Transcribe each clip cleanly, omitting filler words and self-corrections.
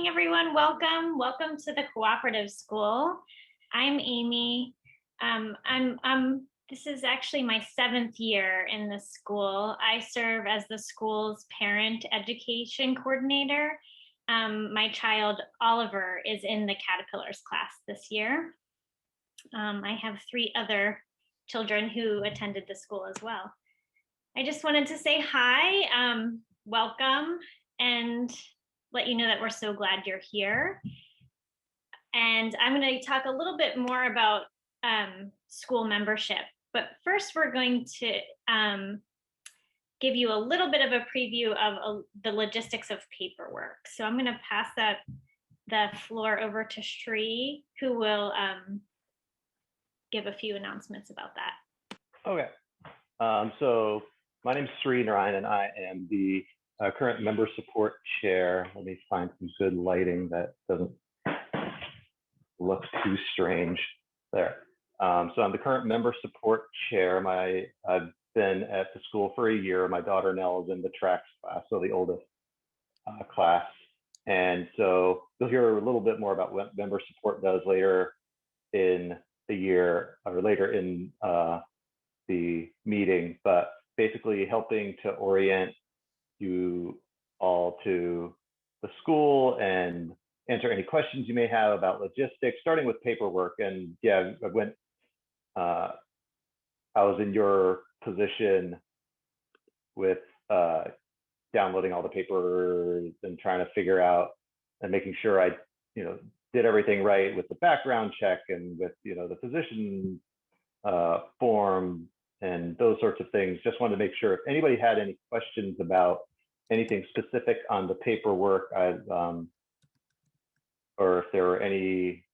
everyone. Welcome to the Cooperative School. I'm Amy. This is actually my 7th year in the school. I serve as the school's parent education coordinator. My child, Oliver, is in the Caterpillars class this year. I have 3 other children who attended the school as well. I just wanted to say hi, welcome, and let you know that we're so glad you're here. And I'm going to talk a little bit more about school membership. But first, we're going to give you a little bit of a preview of the logistics of paperwork. So I'm going to pass the floor over to Shri, who will give a few announcements about that. Okay. So my name is Sri Narayan, and I am the current member support chair. Let me find some good lighting that doesn't look too strange there. So I'm the current member support chair. I've been at the school for a year. My daughter Nell is in the tracks class, so the oldest class. And so you'll hear a little bit more about what member support does later in the year or later in the meeting, but basically helping to orient you all to the school and answer any questions you may have about logistics, starting with paperwork. And yeah, I was in your position with downloading all the papers and trying to figure out and making sure I, did everything right with the background check and with, the physician form and those sorts of things. Just wanted to make sure if anybody had any questions about anything specific on the paperwork, or if there were any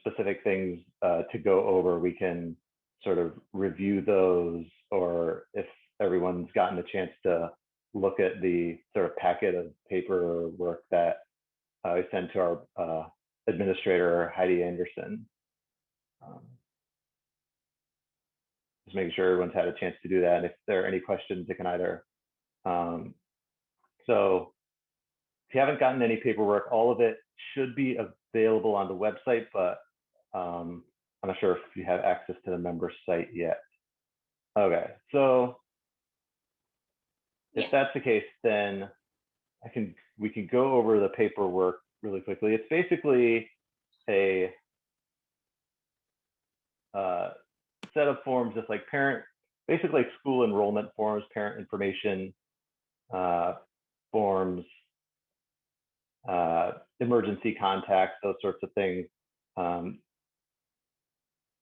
specific things to go over, we can sort of review those, or if everyone's gotten a chance to look at the sort of packet of paperwork that I sent to our administrator, Heidi Anderson. Just making sure everyone's had a chance to do that. And if there are any questions, they can either. So if you haven't gotten any paperwork, all of it should be available on the website, but I'm not sure if you have access to the member site yet. Okay, so if that's the case, then we can go over the paperwork really quickly. It's basically a set of forms, just like basically like school enrollment forms, parent information forms, emergency contacts, those sorts of things.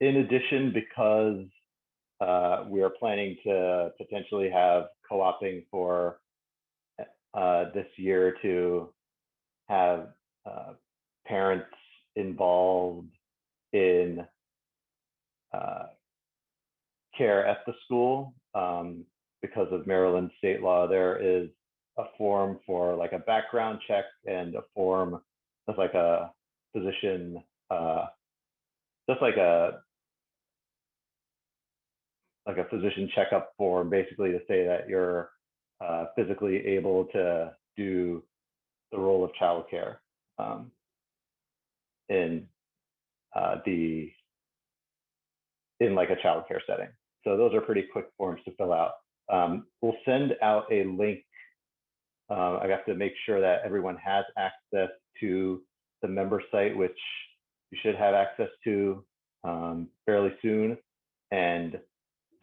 In addition, because we are planning to potentially have co-oping for this year to have parents involved in care at the school, because of Maryland state law, there is a form for like a background check and a form that's like a physician, just like a physician checkup form, basically to say that you're physically able to do the role of childcare in like a childcare setting. So those are pretty quick forms to fill out. We'll send out a link. I have to make sure that everyone has access to the member site, which you should have access to fairly soon, and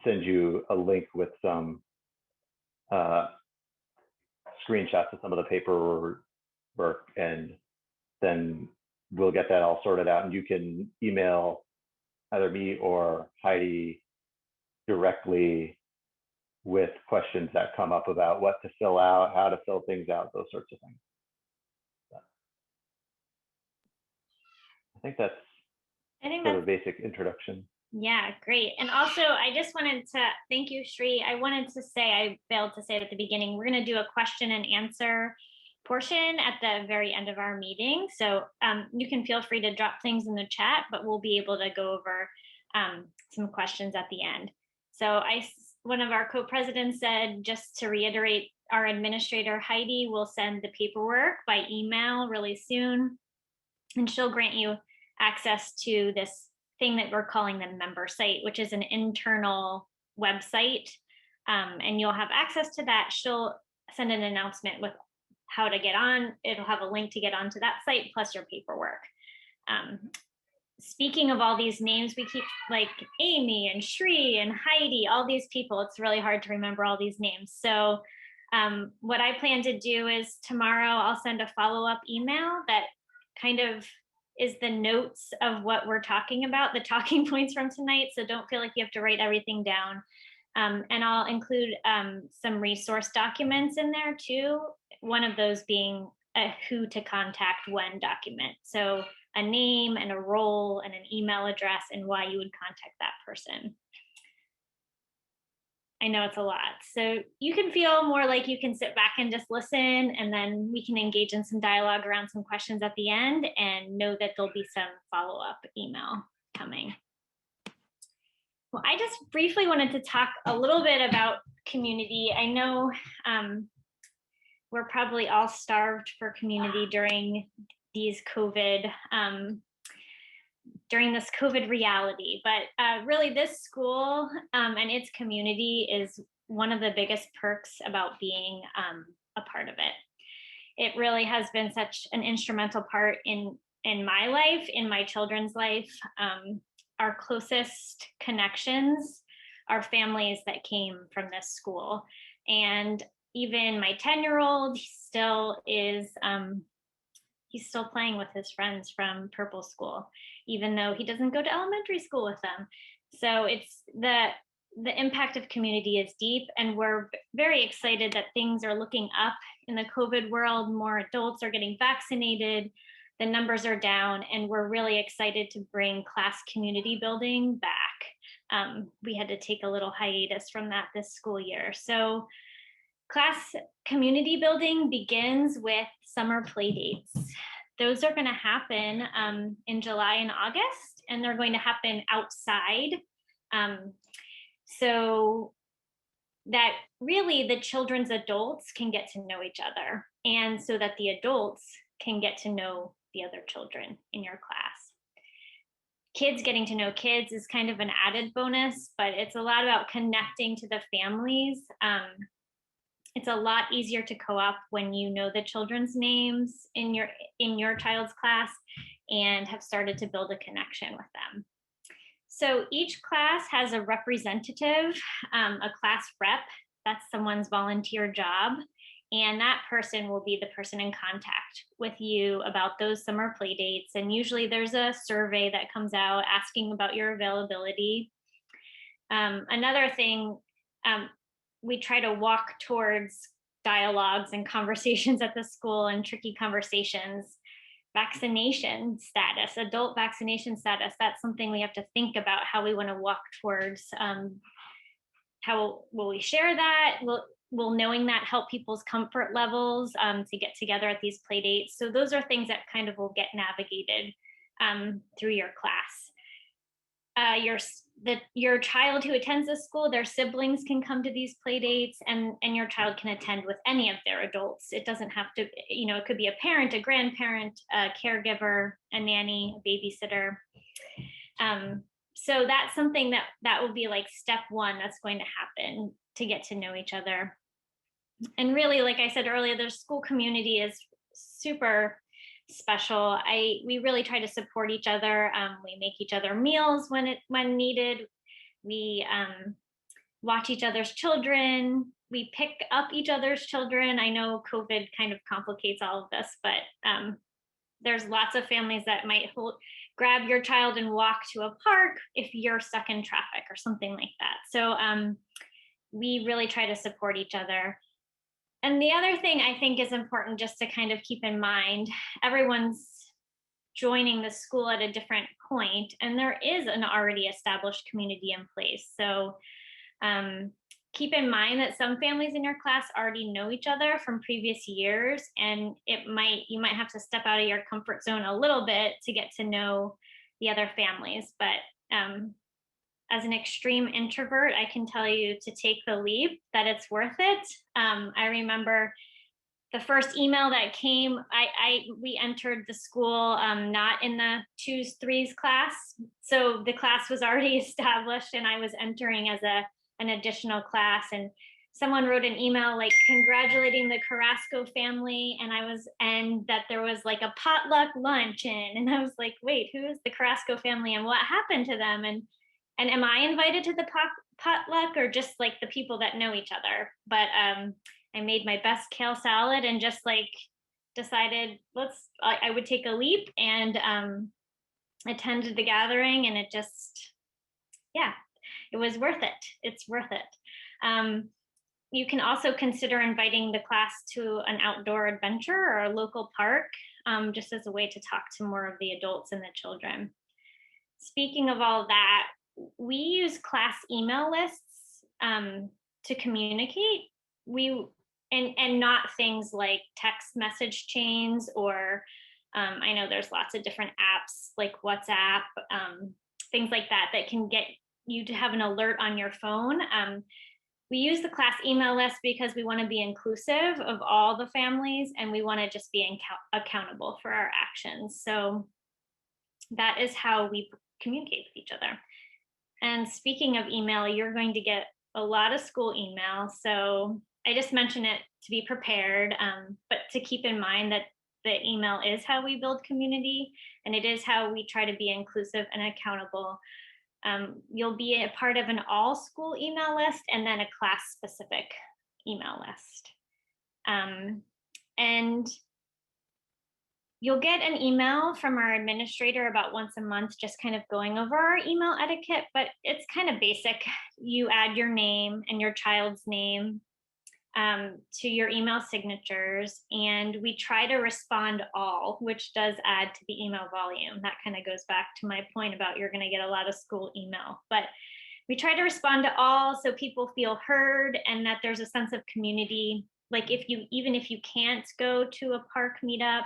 send you a link with some screenshots of some of the paperwork, and then we'll get that all sorted out, and you can email either me or Heidi directly with questions that come up about what to fill out, how to fill things out, those sorts of things. I think that's sort of a basic introduction. Yeah, great. And also, I just wanted to thank you, Shri. I wanted to say, I failed to say it at the beginning, we're going to do a question and answer portion at the very end of our meeting. So you can feel free to drop things in the chat, but we'll be able to go over some questions at the end. So one of our co-presidents said, just to reiterate our administrator, Heidi, will send the paperwork by email really soon, and she'll grant you access to this thing that we're calling the member site, which is an internal website. And you'll have access to that. She'll send an announcement with how to get on. It'll have a link to get onto that site, plus your paperwork. Speaking of all these names, we keep like Amy and Shri and Heidi, all these people. It's really hard to remember all these names. So what I plan to do is tomorrow I'll send a follow-up email that kind of is the notes of what we're talking about, the talking points from tonight. So don't feel like you have to write everything down. And I'll include some resource documents in there too. One of those being a who to contact when document. So a name and a role and an email address and why you would contact that person. I know it's a lot. So you can feel more like you can sit back and just listen, and then we can engage in some dialogue around some questions at the end, and know that there'll be some follow-up email coming. Well, I just briefly wanted to talk a little bit about community. I know we're probably all starved for community during these during this COVID reality, but really this school and its community is one of the biggest perks about being a part of it. It really has been such an instrumental part in my life, in my children's life. Our closest connections are families that came from this school. And even my 10-year-old still is, he's still playing with his friends from Purple School, even though he doesn't go to elementary school with them. So it's the impact of community is deep, and we're very excited that things are looking up in the COVID world. More adults are getting vaccinated, the numbers are down, and we're really excited to bring class community building back. We had to take a little hiatus from that this school year. So class community building begins with summer play dates. Those are going to happen in July and August, and they're going to happen outside. So that really the children's adults can get to know each other, and so that the adults can get to know the other children in your class. Kids getting to know kids is kind of an added bonus, but it's a lot about connecting to the families. It's a lot easier to co-op when you know the children's names in your child's class and have started to build a connection with them. So each class has a representative, a class rep. That's someone's volunteer job. And that person will be the person in contact with you about those summer play dates. And usually there's a survey that comes out asking about your availability. Another thing, we try to walk towards dialogues and conversations at the school, and tricky conversations. Vaccination status, adult vaccination status, that's something we have to think about how we want to walk towards. How will we share that? Will knowing that help people's comfort levels to get together at these play dates? So those are things that kind of will get navigated through your class. Your child who attends this school, their siblings can come to these play dates, and your child can attend with any of their adults. It doesn't have to, it could be a parent, a grandparent, a caregiver, a nanny, a babysitter. So that's something that will be like step one that's going to happen to get to know each other. And really, like I said earlier, the school community is super special. We really try to support each other. We make each other meals when needed. We watch each other's children. We pick up each other's children. I know COVID kind of complicates all of this, but there's lots of families that might grab your child and walk to a park if you're stuck in traffic or something like that. So we really try to support each other. And the other thing I think is important just to kind of keep in mind, everyone's joining the school at a different point, and there is an already established community in place. So keep in mind that some families in your class already know each other from previous years, and you might have to step out of your comfort zone a little bit to get to know the other families. But as an extreme introvert, I can tell you to take the leap, that it's worth it. I remember the first email that came, we entered the school not in the 2s, 3s class. So the class was already established and I was entering as an additional class. And someone wrote an email like congratulating the Carrasco family. And that there was like a potluck lunch and I was like, wait, who is the Carrasco family and what happened to them? And am I invited to the potluck or just like the people that know each other? But I made my best kale salad and just like decided I would take a leap and attended the gathering, and it just, yeah, it was worth it. It's worth it. You can also consider inviting the class to an outdoor adventure or a local park, just as a way to talk to more of the adults and the children. Speaking of all that, we use class email lists to communicate. And not things like text message chains or I know there's lots of different apps like WhatsApp, things like that can get you to have an alert on your phone. We use the class email list because we want to be inclusive of all the families and we want to just be accountable for our actions. So that is how we communicate with each other. And speaking of email, you're going to get a lot of school email. So I just mentioned it to be prepared, but to keep in mind that the email is how we build community and it is how we try to be inclusive and accountable. You'll be a part of an all school email list and then a class specific email list. And you'll get an email from our administrator about once a month, just kind of going over our email etiquette, but it's kind of basic. You add your name and your child's name to your email signatures, and we try to respond all, which does add to the email volume. That kind of goes back to my point about you're going to get a lot of school email, but we try to respond to all so people feel heard and that there's a sense of community. Like even if you can't go to a park meetup,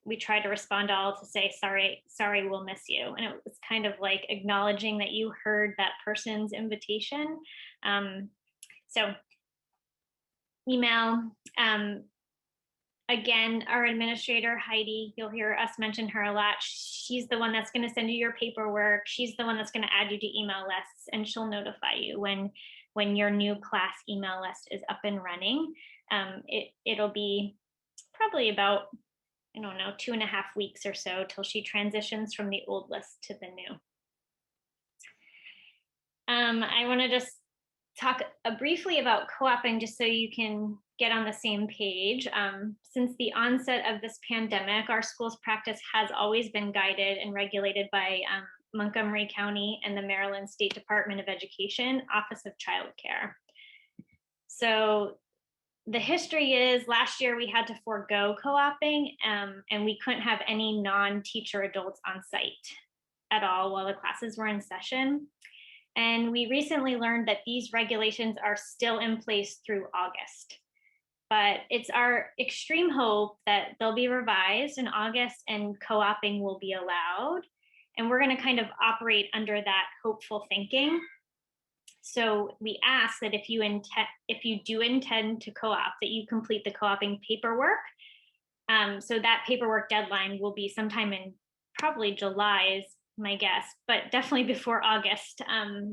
we try to respond to all to say, sorry, we'll miss you. And it was kind of like acknowledging that you heard that person's invitation. So email, again, our administrator, Heidi, you'll hear us mention her a lot. She's the one that's going to send you your paperwork. She's the one that's going to add you to email lists, and she'll notify you when your new class email list is up and running. It'll be probably about, 2.5 weeks or so till she transitions from the old list to the new. I want to just talk briefly about co-oping just so you can get on the same page. Since the onset of this pandemic, our school's practice has always been guided and regulated by Montgomery County and the Maryland State Department of Education, Office of Child Care. So the history is last year we had to forego co-oping and we couldn't have any non-teacher adults on site at all while the classes were in session. And we recently learned that these regulations are still in place through August. But it's our extreme hope that they'll be revised in August and co-oping will be allowed. And we're going to kind of operate under that hopeful thinking. So we ask that if you do intend to co-op, that you complete the co-oping paperwork. So that paperwork deadline will be sometime in probably July is my guess, but definitely before August.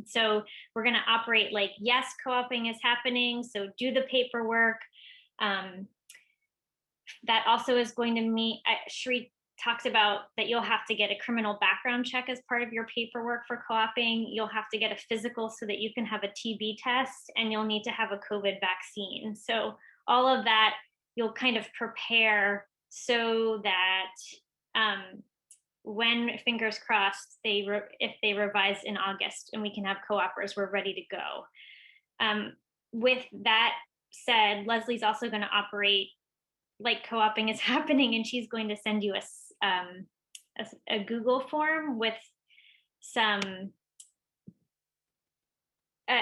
So we're going to operate like, yes, co-oping is happening. So do the paperwork. That also is going to mean, Sheree talks about that you'll have to get a criminal background check as part of your paperwork for co-oping. You'll have to get a physical so that you can have a TB test, and you'll need to have a COVID vaccine. So all of that you'll kind of prepare so that when, fingers crossed, if they revise in August and we can have co-opers, we're ready to go. With that said, Leslie's also going to operate like co-oping is happening, and she's going to send you a Google form with some,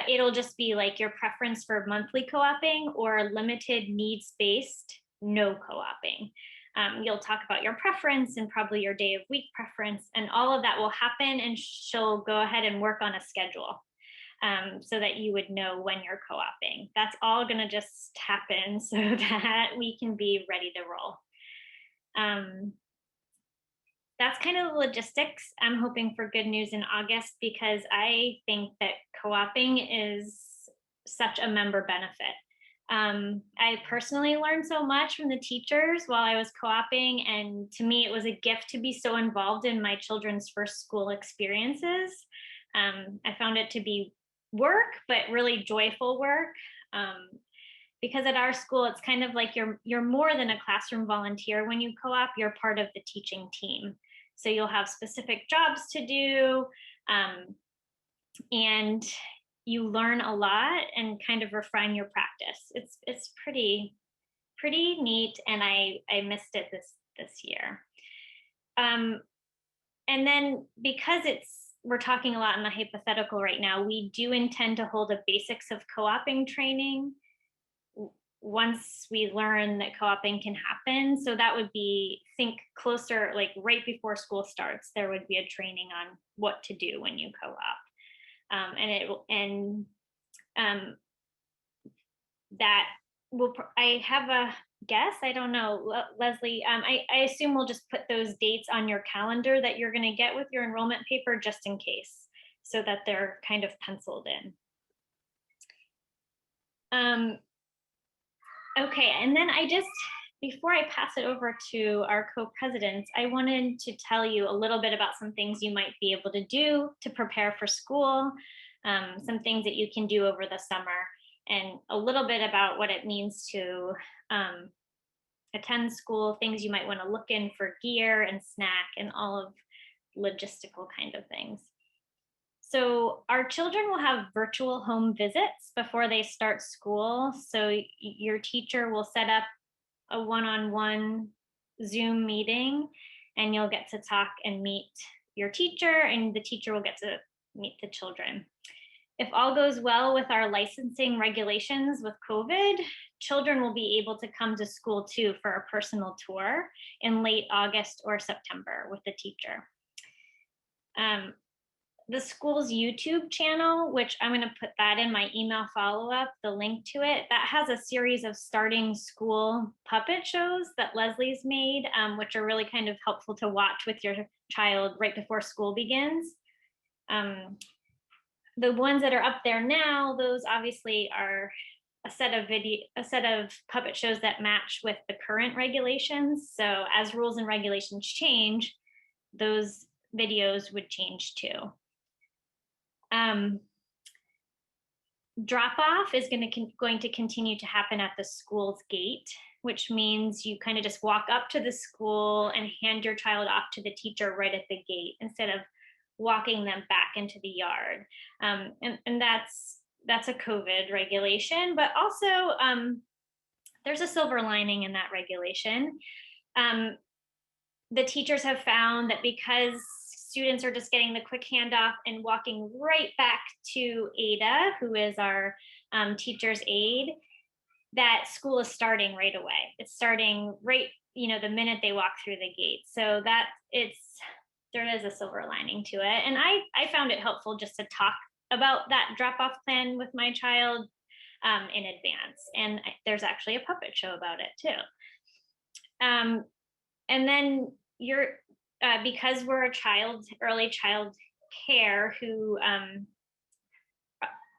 it'll just be like your preference for monthly co-oping or limited needs-based no co-oping. You'll talk about your preference and probably your day of week preference, and all of that will happen, and she'll go ahead and work on a schedule so that you would know when you're co-oping. That's all going to just happen so that we can be ready to roll. That's kind of the logistics. I'm hoping for good news in August because I think that co-oping is such a member benefit. I personally learned so much from the teachers while I was co-oping, and to me, it was a gift to be so involved in my children's first school experiences. I found it to be work, but really joyful work. Because at our school, it's kind of like you're more than a classroom volunteer when you co-op. You're part of the teaching team. So you'll have specific jobs to do, and you learn a lot and kind of refine your practice. It's pretty neat, and I missed it this year. And then because we're talking a lot in the hypothetical right now, we do intend to hold a basics of co-oping training once we learn that co-oping can happen. So that would be, think closer, like right before school starts, there would be a training on what to do when you co-op. That will, I have a guess, I don't know, Leslie, I assume we'll just put those dates on your calendar that you're going to get with your enrollment paper just in case, so that they're kind of penciled in. Okay, and then before I pass it over to our co-presidents, I wanted to tell you a little bit about some things you might be able to do to prepare for school, some things that you can do over the summer, and a little bit about what it means to attend school, things you might want to look in for gear and snack and all of logistical kind of things. So our children will have virtual home visits before they start school. So your teacher will set up a one-on-one Zoom meeting, and you'll get to talk and meet your teacher, and the teacher will get to meet the children. If all goes well with our licensing regulations with COVID, children will be able to come to school too for a personal tour in late August or September with the teacher. The school's YouTube channel, which I'm going to put that in my email follow-up, the link to it, that has a series of starting school puppet shows that Leslie's made, which are really kind of helpful to watch with your child right before school begins. The ones that are up there now, those obviously are a set of puppet shows that match with the current regulations. So as rules and regulations change, those videos would change too. Drop off is going to continue to happen at the school's gate, which means you kind of just walk up to the school and hand your child off to the teacher right at the gate instead of walking them back into the yard. And that's a COVID regulation, but also there's a silver lining in that regulation. The teachers have found that because students are just getting the quick handoff and walking right back to Ada, who is our teacher's aide, that school is starting right away. It's starting right, the minute they walk through the gate. So there is a silver lining to it. And I found it helpful just to talk about that drop-off plan with my child in advance. And there's actually a puppet show about it too. And then because we're early child care who,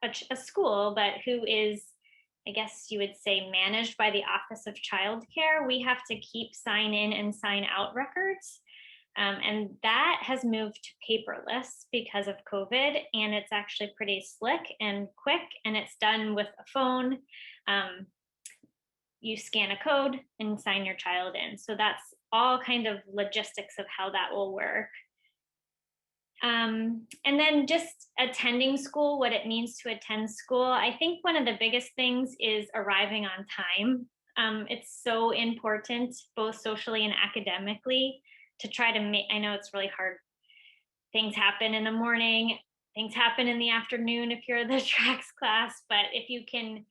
a school, but who is, I guess you would say, managed by the Office of Child Care, we have to keep sign in and sign out records. And that has moved to paperless because of COVID, and it's actually pretty slick and quick, and it's done with a phone. You scan a code and sign your child in. So that's all kind of logistics of how that will work. And then just attending school, what it means to attend school. I think one of the biggest things is arriving on time. It's so important, both socially and academically, to try to make, I know it's really hard. Things happen in the morning, things happen in the afternoon if you're the tracks class, but if you can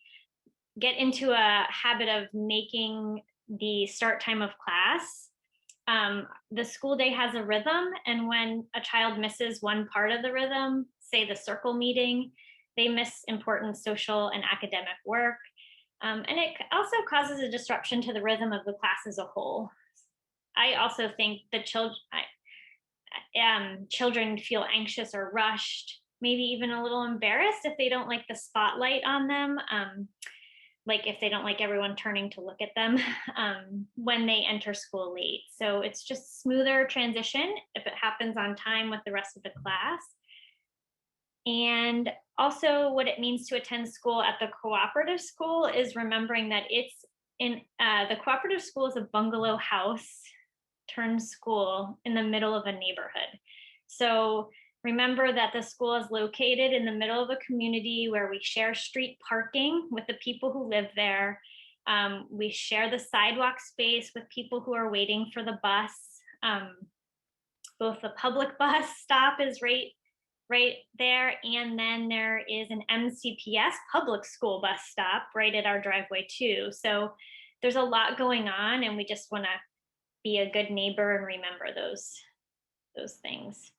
get into a habit of making the start time of class. The school day has a rhythm, and when a child misses one part of the rhythm, say the circle meeting, they miss important social and academic work. And it also causes a disruption to the rhythm of the class as a whole. I also think the children feel anxious or rushed, maybe even a little embarrassed if they don't like the spotlight on them. Like if they don't like everyone turning to look at them when they enter school late. So it's just smoother transition if it happens on time with the rest of the class. And also what it means to attend school at the cooperative school is remembering that it's in the cooperative school is a bungalow house turned school in the middle of a neighborhood. So remember that the school is located in the middle of a community where we share street parking with the people who live there. We share the sidewalk space with people who are waiting for the bus. Both the public bus stop is right there, and then there is an MCPS public school bus stop right at our driveway too. So there's a lot going on, and we just want to be a good neighbor and remember those things.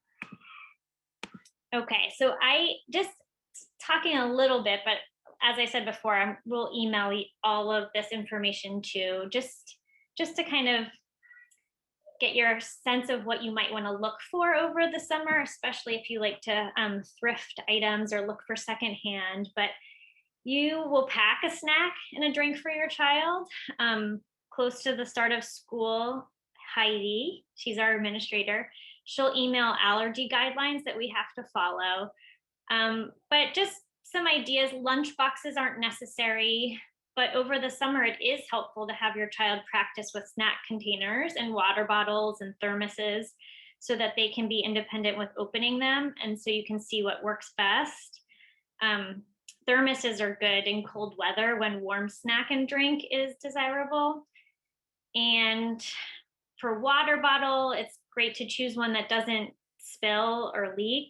Okay, so I just talking a little bit, but as I said before, we'll email all of this information too, just to kind of get your sense of what you might want to look for over the summer, especially if you like to thrift items or look for secondhand. But you will pack a snack and a drink for your child. Close to the start of school, Heidi, she's our administrator, she'll email allergy guidelines that we have to follow. But just some ideas, lunch boxes aren't necessary, but over the summer, it is helpful to have your child practice with snack containers and water bottles and thermoses so that they can be independent with opening them, and so you can see what works best. Thermoses are good in cold weather when warm snack and drink is desirable. And for water bottle, it's great to choose one that doesn't spill or leak.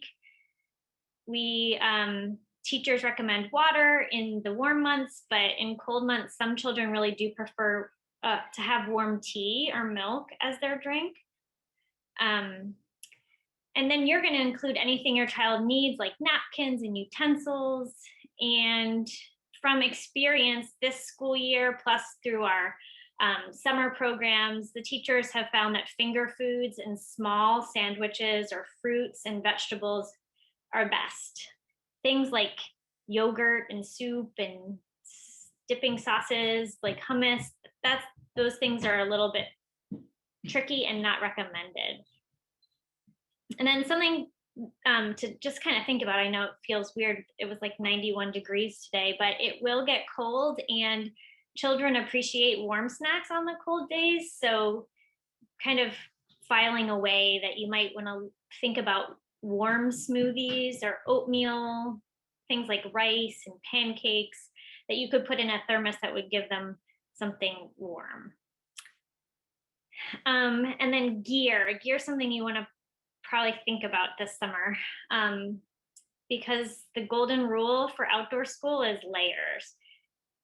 Teachers recommend water in the warm months, but in cold months, some children really do prefer to have warm tea or milk as their drink. And then you're going to include anything your child needs, like napkins and utensils. And from experience this school year, plus through our summer programs, the teachers have found that finger foods and small sandwiches or fruits and vegetables are best. Things like yogurt and soup and dipping sauces like hummus, those things are a little bit tricky and not recommended. And then something to just kind of think about, I know it feels weird, it was like 91 degrees today, but it will get cold and children appreciate warm snacks on the cold days. So kind of filing away that you might want to think about warm smoothies or oatmeal, things like rice and pancakes that you could put in a thermos that would give them something warm. And then gear something you want to probably think about this summer, because the golden rule for outdoor school is layers.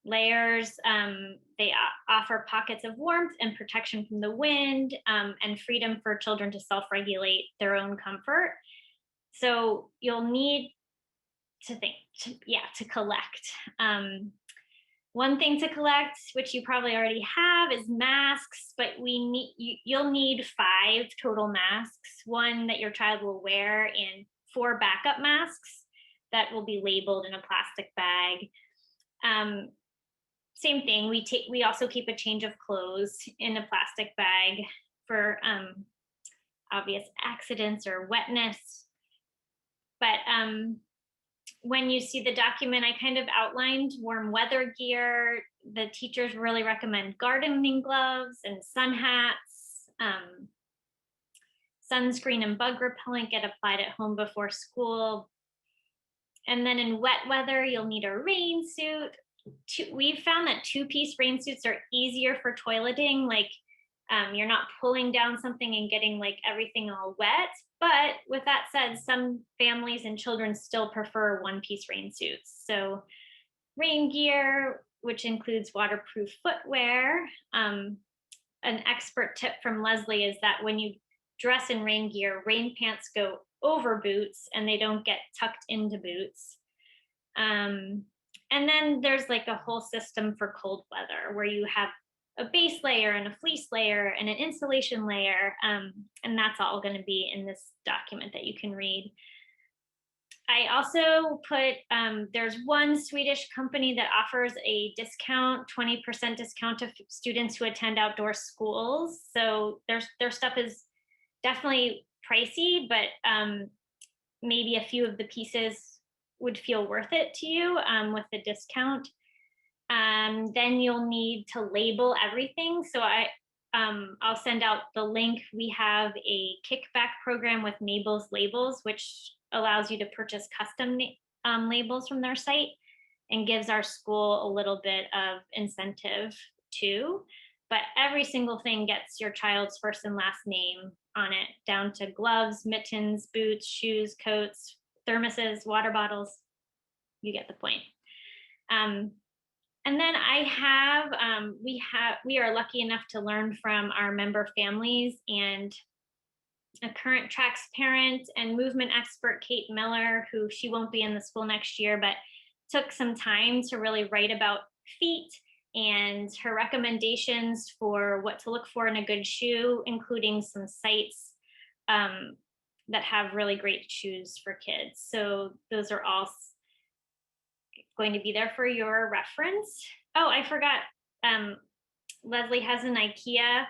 They offer pockets of warmth and protection from the wind, and freedom for children to self-regulate their own comfort. So you'll need to collect. One thing to collect, which you probably already have, is masks, but you'll need 5 total masks, one that your child will wear, and 4 backup masks that will be labeled in a plastic bag. Same thing, we also keep a change of clothes in a plastic bag for obvious accidents or wetness. But when you see the document, I kind of outlined warm weather gear. The teachers really recommend gardening gloves and sun hats. Sunscreen and bug repellent get applied at home before school. And then in wet weather, you'll need a rain suit. We've found that 2-piece rain suits are easier for toileting, like you're not pulling down something and getting like everything all wet. But with that said, some families and children still prefer 1-piece rain suits. So rain gear, which includes waterproof footwear, an expert tip from Leslie is that when you dress in rain gear, rain pants go over boots and they don't get tucked into boots. And then there's like a whole system for cold weather where you have a base layer and a fleece layer and an insulation layer. And that's all going to be in this document that you can read. I also put, there's one Swedish company that offers a discount, 20% discount to students who attend outdoor schools. So their stuff is definitely pricey, but maybe a few of the pieces would feel worth it to you with the discount. Then you'll need to label everything. So I'll send out the link. We have a kickback program with Mabel's Labels, which allows you to purchase custom labels from their site and gives our school a little bit of incentive too. But every single thing gets your child's first and last name on it, down to gloves, mittens, boots, shoes, coats, thermoses, water bottles. You get the point. And then we are lucky enough to learn from our member families, and a current tracks parent and movement expert, Kate Miller, who she won't be in the school next year, but took some time to really write about feet and her recommendations for what to look for in a good shoe, including some sites that have really great shoes for kids. So those are all going to be there for your reference. Oh, I forgot. Leslie has an Ikea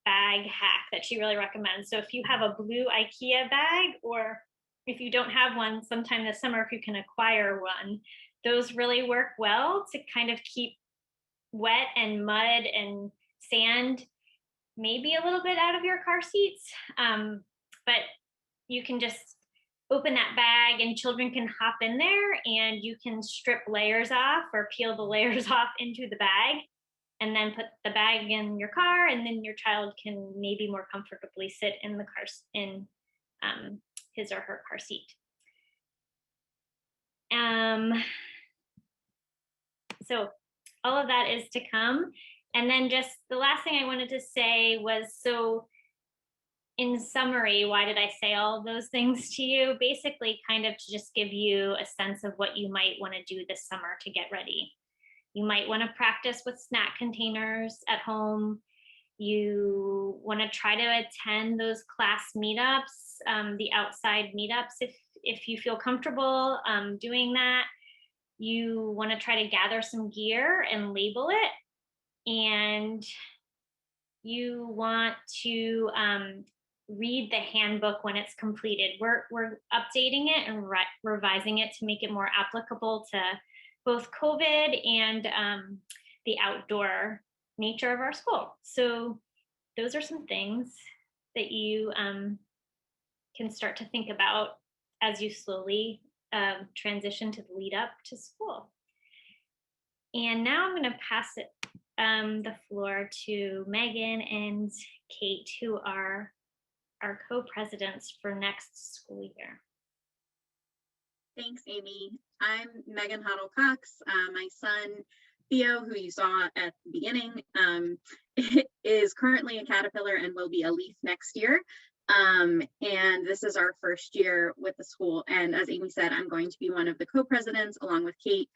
bag hack that she really recommends. So if you have a blue Ikea bag, or if you don't have one, sometime this summer, if you can acquire one, those really work well to kind of keep wet and mud and sand maybe a little bit out of your car seats. But you can just open that bag and children can hop in there, and you can strip layers off or peel the layers off into the bag, and then put the bag in your car, and then your child can maybe more comfortably sit in the car, in his or her car seat. So all of that is to come. And then just the last thing I wanted to say was, so in summary, why did I say all of those things to you? Basically, kind of to just give you a sense of what you might want to do this summer to get ready. You might want to practice with snack containers at home. You want to try to attend those class meetups, the outside meetups, if you feel comfortable doing that. You want to try to gather some gear and label it. And you want to read the handbook when it's completed. We're updating it and revising it to make it more applicable to both COVID and the outdoor nature of our school. So those are some things that you can start to think about as you slowly transition to the lead up to school. And now I'm going to pass it the floor to Megan and Kate, who are our co-presidents for next school year. Thanks, Amy. I'm Megan Hoddle-Cox. My son, Theo, who you saw at the beginning, is currently a Caterpillar and will be a Leaf next year. And this is our first year with the school. And as Amy said, I'm going to be one of the co-presidents along with Kate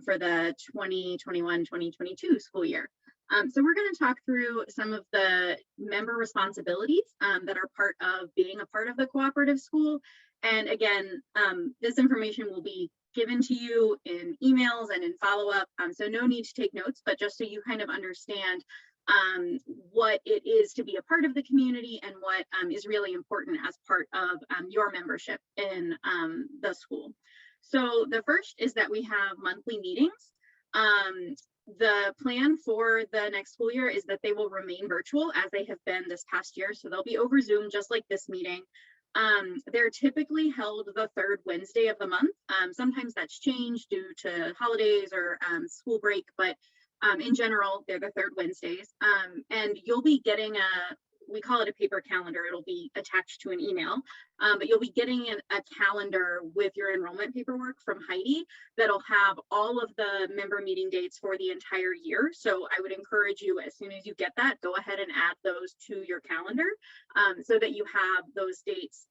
for the 2021-2022 school year. So we're going to talk through some of the member responsibilities that are part of being a part of the cooperative school. And again, this information will be given to you in emails and in follow-up. So no need to take notes, but just so you kind of understand what it is to be a part of the community and what is really important as part of your membership in the school. So the first is that we have monthly meetings. The plan for the next school year is that they will remain virtual as they have been this past year. So they'll be over Zoom, just like this meeting. They're typically held the third Wednesday of the month. Sometimes that's changed due to holidays or school break, but in general, they're the third Wednesdays. And you'll be getting we call it a paper calendar. It'll be attached to an email, but you'll be getting a calendar with your enrollment paperwork from Heidi that'll have all of the member meeting dates for the entire year. So I would encourage you, as soon as you get that, go ahead and add those to your calendar, so that you have those dates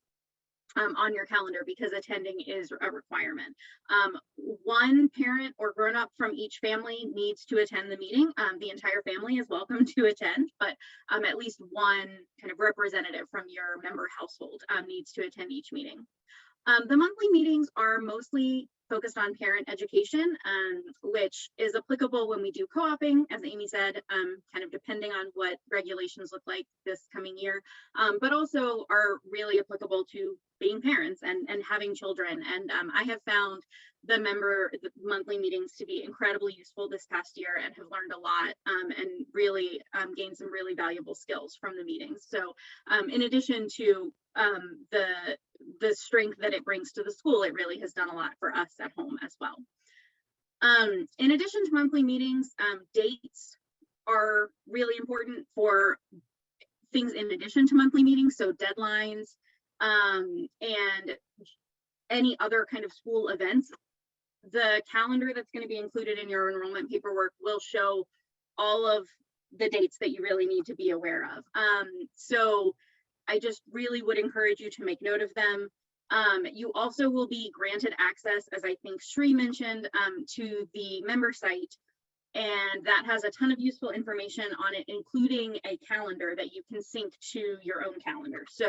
on your calendar, because attending is a requirement. One parent or grown-up from each family needs to attend the meeting. The entire family is welcome to attend, but at least one kind of representative from your member household needs to attend each meeting. The monthly meetings are mostly focused on parent education, which is applicable when we do co-oping, as Amy said, kind of depending on what regulations look like this coming year, but also are really applicable to being parents and having children. And I have found the monthly meetings to be incredibly useful this past year, and have learned a lot, and really gained some really valuable skills from the meetings. So in addition to the strength that it brings to the school, it really has done a lot for us at home as well. In addition to monthly meetings, dates are really important for things in addition to monthly meetings, so deadlines and any other kind of school events. The calendar that's going to be included in your enrollment paperwork will show all of the dates that you really need to be aware of. So I just really would encourage you to make note of them. You also will be granted access, as I think Sri mentioned, to the member site, and that has a ton of useful information on it, including a calendar that you can sync to your own calendar. So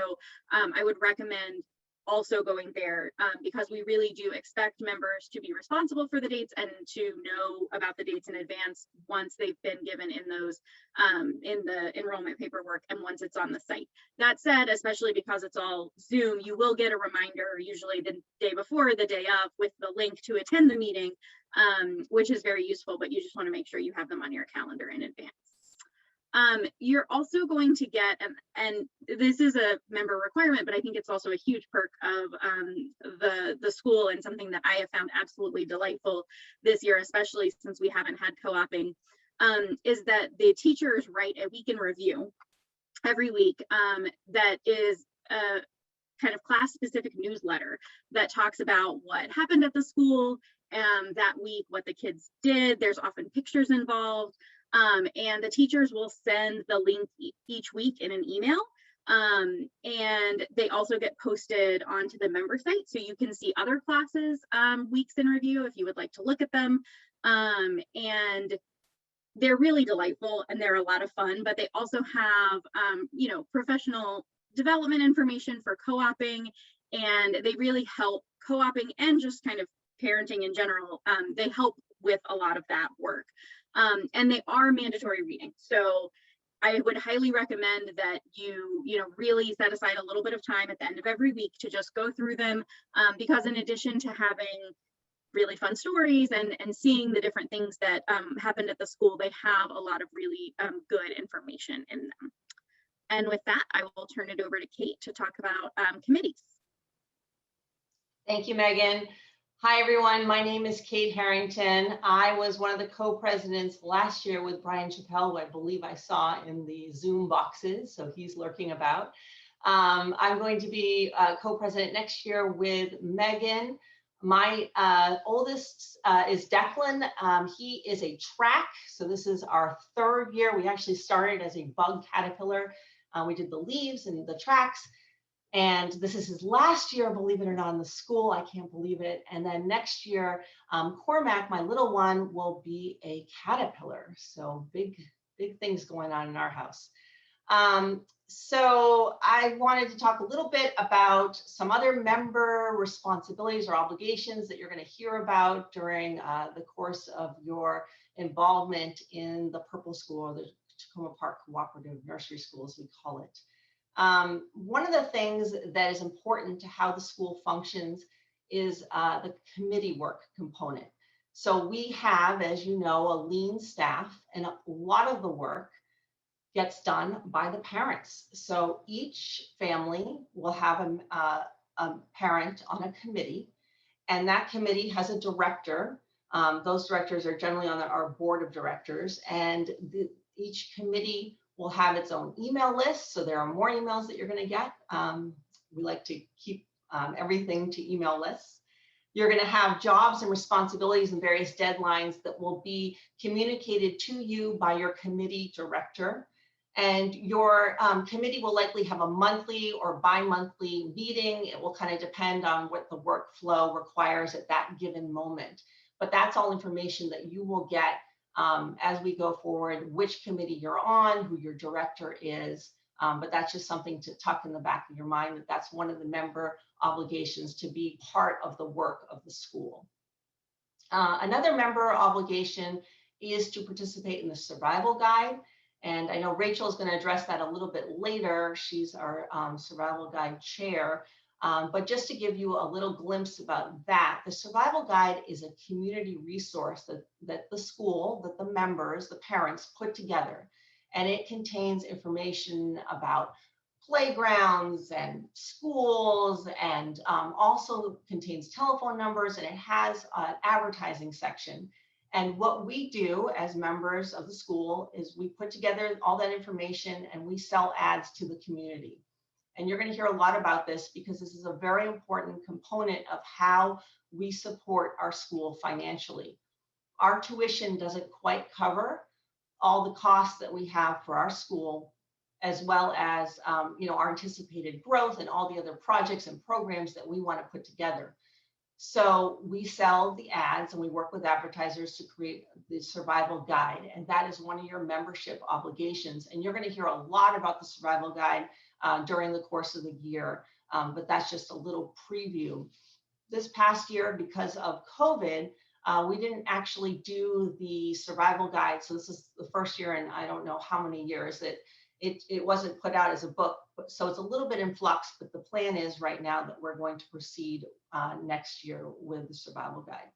I would recommend also going there, because we really do expect members to be responsible for the dates and to know about the dates in advance once they've been given in those in the enrollment paperwork and once it's on the site. That said, especially because it's all Zoom, you will get a reminder usually the day before, the day of, with the link to attend the meeting, which is very useful, but you just want to make sure you have them on your calendar in advance. You're also going to get, and this is a member requirement, but I think it's also a huge perk of the school, and something that I have found absolutely delightful this year, especially since we haven't had co-oping, is that the teachers write a week in review every week that is a kind of class-specific newsletter that talks about what happened at the school that week, what the kids did. There's often pictures involved. And the teachers will send the link each week in an email. And they also get posted onto the member site, so you can see other classes weeks in review if you would like to look at them. And they're really delightful and they're a lot of fun, but they also have professional development information for co-oping, and they really help co-oping and just kind of parenting in general. They help with a lot of that work. And they are mandatory reading. So I would highly recommend that you really set aside a little bit of time at the end of every week to just go through them, because in addition to having really fun stories and seeing the different things that happened at the school, they have a lot of really good information in them. And with that, I will turn it over to Kate to talk about committees. Thank you, Megan. Hi, everyone. My name is Kate Harrington. I was one of the co-presidents last year with Brian Chappell, who I believe I saw in the Zoom boxes, so he's lurking about. I'm going to be co-president next year with Megan. My oldest is Declan. He is a track, so this is our third year. We actually started as a bug caterpillar. We did the leaves and the tracks. And this is his last year, believe it or not, in the school. I can't believe it. And then next year, Cormac, my little one, will be a caterpillar. So big things going on in our house. So I wanted to talk a little bit about some other member responsibilities or obligations that you're going to hear about during the course of your involvement in the Purple School, or the Tacoma Park Cooperative Nursery School, as we call it. One of the things that is important to how the school functions is the committee work component. So we have, as you know, a lean staff, and a lot of the work gets done by the parents. So each family will have a parent on a committee, and that committee has a director. Those directors are generally on our board of directors, and each committee will have its own email list. So there are more emails that you're going to get. We like to keep everything to email lists. You're going to have jobs and responsibilities and various deadlines that will be communicated to you by your committee director. And your committee will likely have a monthly or bi-monthly meeting. It will kind of depend on what the workflow requires at that given moment. But that's all information that you will get as we go forward, which committee you're on, who your director is. But that's just something to tuck in the back of your mind, that that's one of the member obligations to be part of the work of the school. Another member obligation is to participate in the survival guide. And I know Rachel is going to address that a little bit later. She's our survival guide chair. But just to give you a little glimpse about that, the survival guide is a community resource that the school, that the members, the parents put together. And it contains information about playgrounds and schools, and also contains telephone numbers, and it has an advertising section. And what we do as members of the school is we put together all that information and we sell ads to the community. And you're going to hear a lot about this because this is a very important component of how we support our school financially. Our tuition doesn't quite cover all the costs that we have for our school, as well as our anticipated growth and all the other projects and programs that we want to put together. So we sell the ads and we work with advertisers to create the survival guide. And that is one of your membership obligations. And you're going to hear a lot about the survival guide during the course of the year. But that's just a little preview. This past year, because of COVID, we didn't actually do the survival guide. So this is the first year in I don't know how many years that it wasn't put out as a book. So it's a little bit in flux, but the plan is right now that we're going to proceed next year with the survival guide.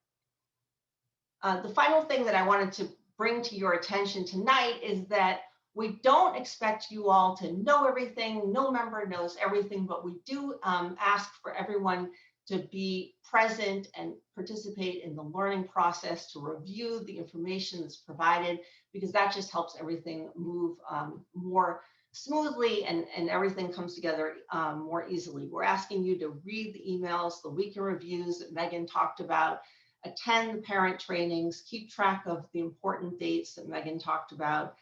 The final thing that I wanted to bring to your attention tonight is that we don't expect you all to know everything. No member knows everything, but we do ask for everyone to be present and participate in the learning process, to review the information that's provided, because that just helps everything move more smoothly and everything comes together more easily. We're asking you to read the emails, the weekend reviews that Megan talked about, attend the parent trainings, keep track of the important dates that Megan talked about,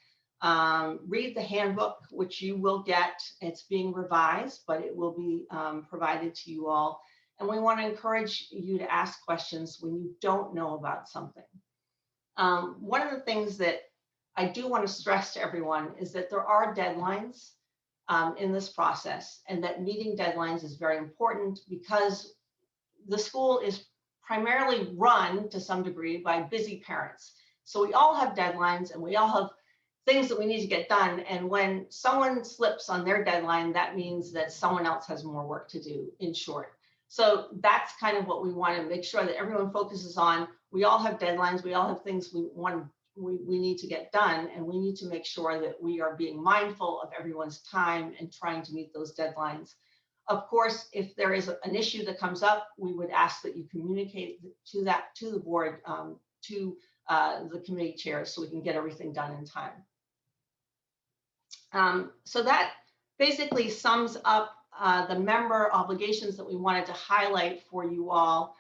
read the handbook, which you will get. It's being revised, but it will be provided to you all. And we want to encourage you to ask questions when you don't know about something. One of the things that I do want to stress to everyone is that there are deadlines in this process, and that meeting deadlines is very important because the school is primarily run to some degree by busy parents. So we all have deadlines and we all have things that we need to get done. And when someone slips on their deadline, that means that someone else has more work to do, in short. So that's kind of what we want to make sure that everyone focuses on. We all have deadlines. We all have things we need to get done, and we need to make sure that we are being mindful of everyone's time and trying to meet those deadlines. Of course, if there is an issue that comes up, we would ask that you communicate to the board, to the committee chairs, so we can get everything done in time. So that basically sums up the member obligations that we wanted to highlight for you all.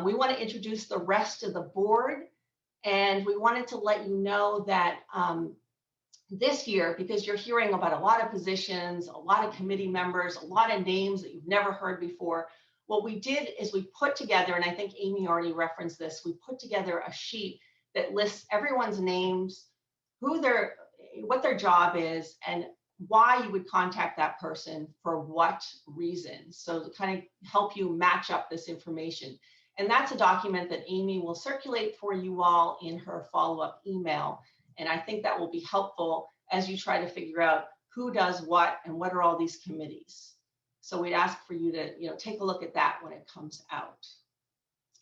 We want to introduce the rest of the board, and we wanted to let you know that this year, because you're hearing about a lot of positions, a lot of committee members, a lot of names that you've never heard before, what we did is we put together, and I think Amy already referenced this, we put together a sheet that lists everyone's names, what their job is, and why you would contact that person for what reason. So to kind of help you match up this information. And that's a document that Amy will circulate for you all in her follow-up email. And I think that will be helpful as you try to figure out who does what and what are all these committees. So we'd ask for you to take a look at that when it comes out.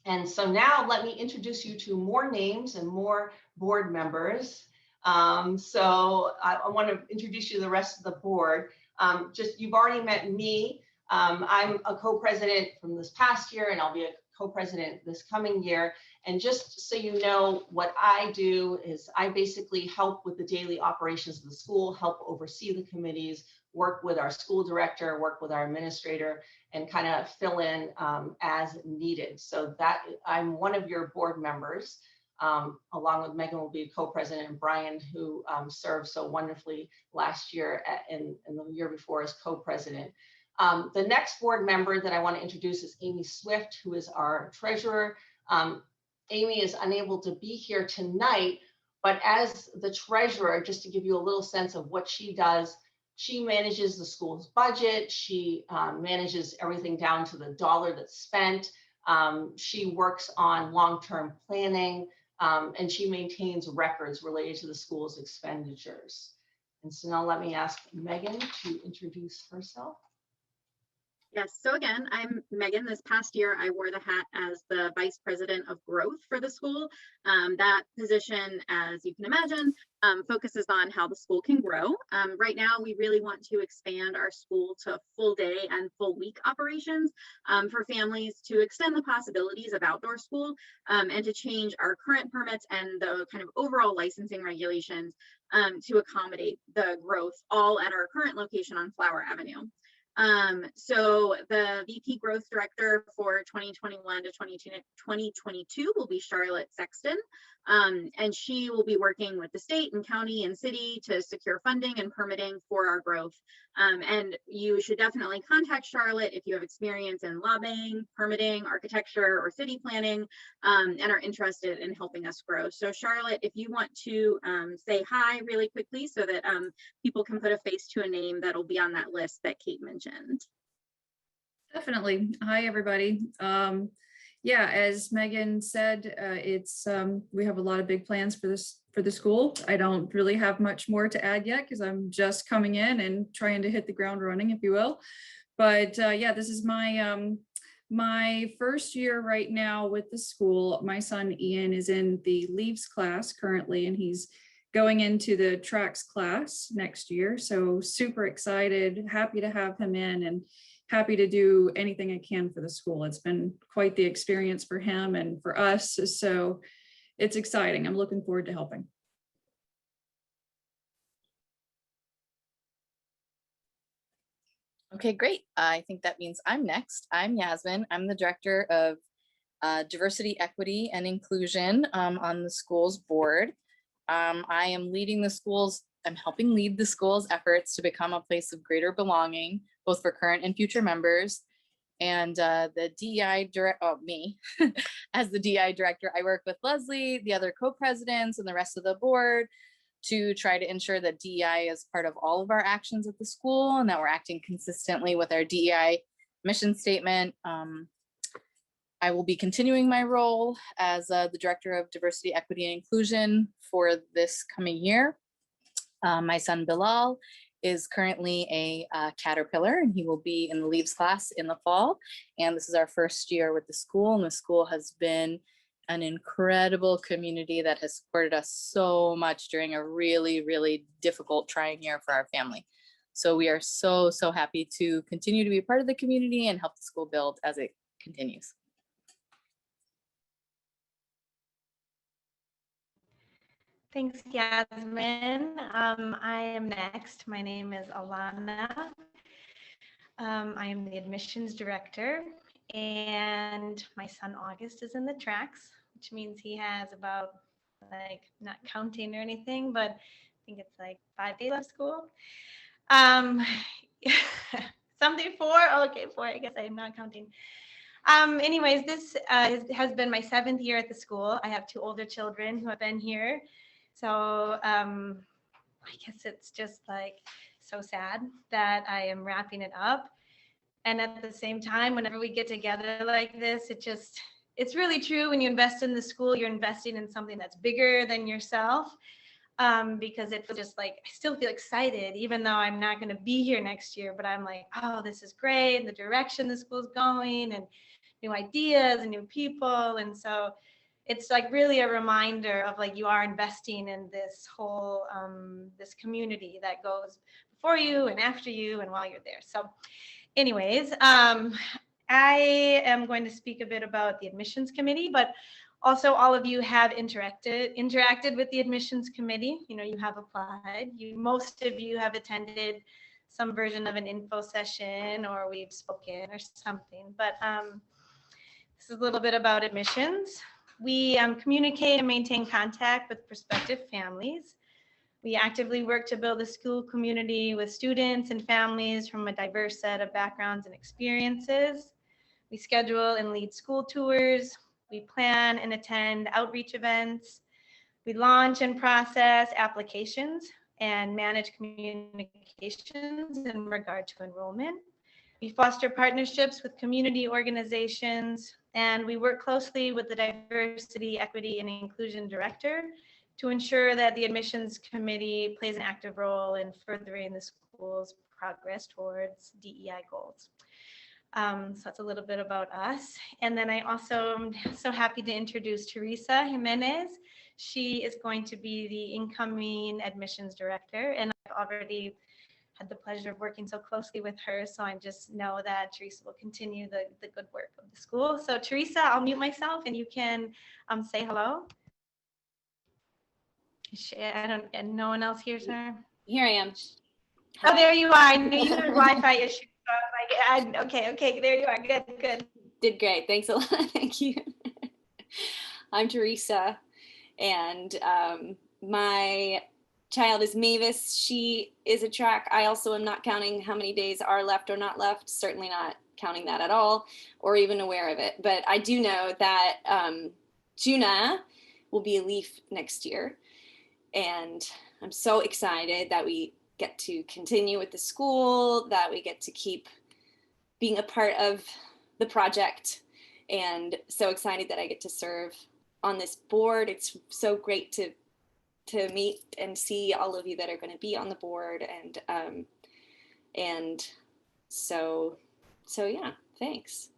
And so now let me introduce you to more names and more board members. So I want to introduce you to the rest of the board. You've already met me. I'm a co-president from this past year, and I'll be a co-president this coming year. And just so you know, what I do is I basically help with the daily operations of the school, help oversee the committees, work with our school director, work with our administrator, and kind of fill in as needed. So that I'm one of your board members, along with Megan will be co-president, and Brian, who served so wonderfully last year and the year before as co-president. The next board member that I want to introduce is Amy Swift, who is our treasurer. Amy is unable to be here tonight, but as the treasurer, just to give you a little sense of what she does, she manages the school's budget. She manages everything down to the dollar that's spent. She works on long-term planning, and she maintains records related to the school's expenditures. And so now let me ask Megan to introduce herself. Yes, so again, I'm Megan. This past year, I wore the hat as the Vice President of Growth for the school. That position, as you can imagine, focuses on how the school can grow. Right now, we really want to expand our school to full day and full week operations for families to extend the possibilities of outdoor school and to change our current permits and the kind of overall licensing regulations to accommodate the growth all at our current location on Flower Avenue. So the VP Growth Director for 2021 to 2022 will be Charlotte Sexton, and she will be working with the state and county and city to secure funding and permitting for our growth. And you should definitely contact Charlotte if you have experience in lobbying, permitting, architecture, or city planning, and are interested in helping us grow. So Charlotte, if you want to say hi really quickly so that people can put a face to a name, that'll be on that list that Kate mentioned. Definitely. Hi, everybody. Yeah, as Megan said, we have a lot of big plans for the school. I don't really have much more to add yet because I'm just coming in and trying to hit the ground running, if you will. But yeah, this is my first year right now with the school. My son Ian is in the leaves class currently, and he's going into the tracks class next year. So super excited, happy to have him in, and happy to do anything I can for the school. It's been quite the experience for him and for us. So it's exciting. I'm looking forward to helping. Okay, great. I think that means I'm next. I'm Yasmin. I'm the Director of Diversity, Equity, and Inclusion on the school's board. I am leading the schools, I'm helping lead the school's efforts to become a place of greater belonging, both for current and future members. And the DEI me, as the DEI director, I work with Leslie, the other co-presidents, and the rest of the board to try to ensure that DEI is part of all of our actions at the school and that we're acting consistently with our DEI mission statement. I will be continuing my role as the Director of Diversity, Equity, and Inclusion for this coming year. My son Bilal is currently a Caterpillar, and he will be in the leaves class in the fall. And this is our first year with the school, and the school has been an incredible community that has supported us so much during a really, really difficult, trying year for our family. So we are so, so happy to continue to be a part of the community and help the school build as it continues. Thanks, Yasmin. I am next. My name is Alana. I am the admissions director, and my son August is in the tracks, which means he has about, like, not counting or anything, but I think it's like 5 days left of school. Something 4? Okay, 4. I guess I'm not counting. Anyways, this has been my 7th year at the school. I have 2 older children who have been here. So I guess it's just like so sad that I am wrapping it up. And at the same time, whenever we get together like this, it's really true. When you invest in the school, you're investing in something that's bigger than yourself, because it feels just like, I still feel excited, even though I'm not going to be here next year, but I'm like, oh, this is great. And the direction the school's going and new ideas and new people. And so it's like really a reminder of like, you are investing in this whole, this community that goes before you and after you and while you're there. So anyways, I am going to speak a bit about the admissions committee, but also all of you have interacted with the admissions committee. You know, you have applied. Most of you have attended some version of an info session, or we've spoken or something. But this is a little bit about admissions. We communicate and maintain contact with prospective families. We actively work to build a school community with students and families from a diverse set of backgrounds and experiences. We schedule and lead school tours. We plan and attend outreach events. We launch and process applications and manage communications in regard to enrollment. We foster partnerships with community organizations, and we work closely with the Diversity, Equity, and Inclusion Director to ensure that the admissions committee plays an active role in furthering the school's progress towards DEI goals. So that's a little bit about us. And then I also am so happy to introduce Teresa Jimenez. She is going to be the incoming admissions director, and I've already had the pleasure of working so closely with her. So I just know that Teresa will continue the good work of the school. So Teresa, I'll mute myself and you can say hello. I don't, and no one else hears her. Here I am. Oh, there you are. I knew you had Wi-Fi issues. Okay, there you are. Good. Did great. Thanks a lot. Thank you. I'm Teresa, and my child is Mavis. She is a track. I also am not counting how many days are left or not left. Certainly not counting that at all, or even aware of it. But I do know that Juna will be a Leaf next year, and I'm so excited that we get to continue with the school, that we get to keep being a part of the project, and so excited that I get to serve on this board. It's so great to meet and see all of you that are going to be on the board, and so yeah, thanks.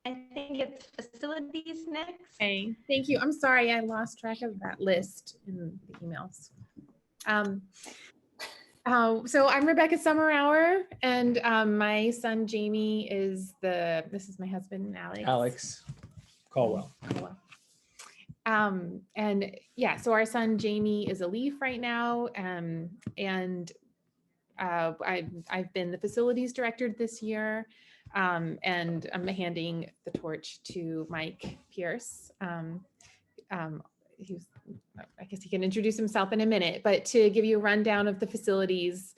I think it's facilities next. Okay, thank you. I'm sorry, I lost track of that list in the emails. So I'm Rebecca Summerhour, and my son Jamie is this is my husband, Alex Caldwell. And yeah, so our son Jamie is a Leaf right now, and I've been the facilities director this year. And I'm handing the torch to Mike Pierce. I guess he can introduce himself in a minute, but to give you a rundown of the facilities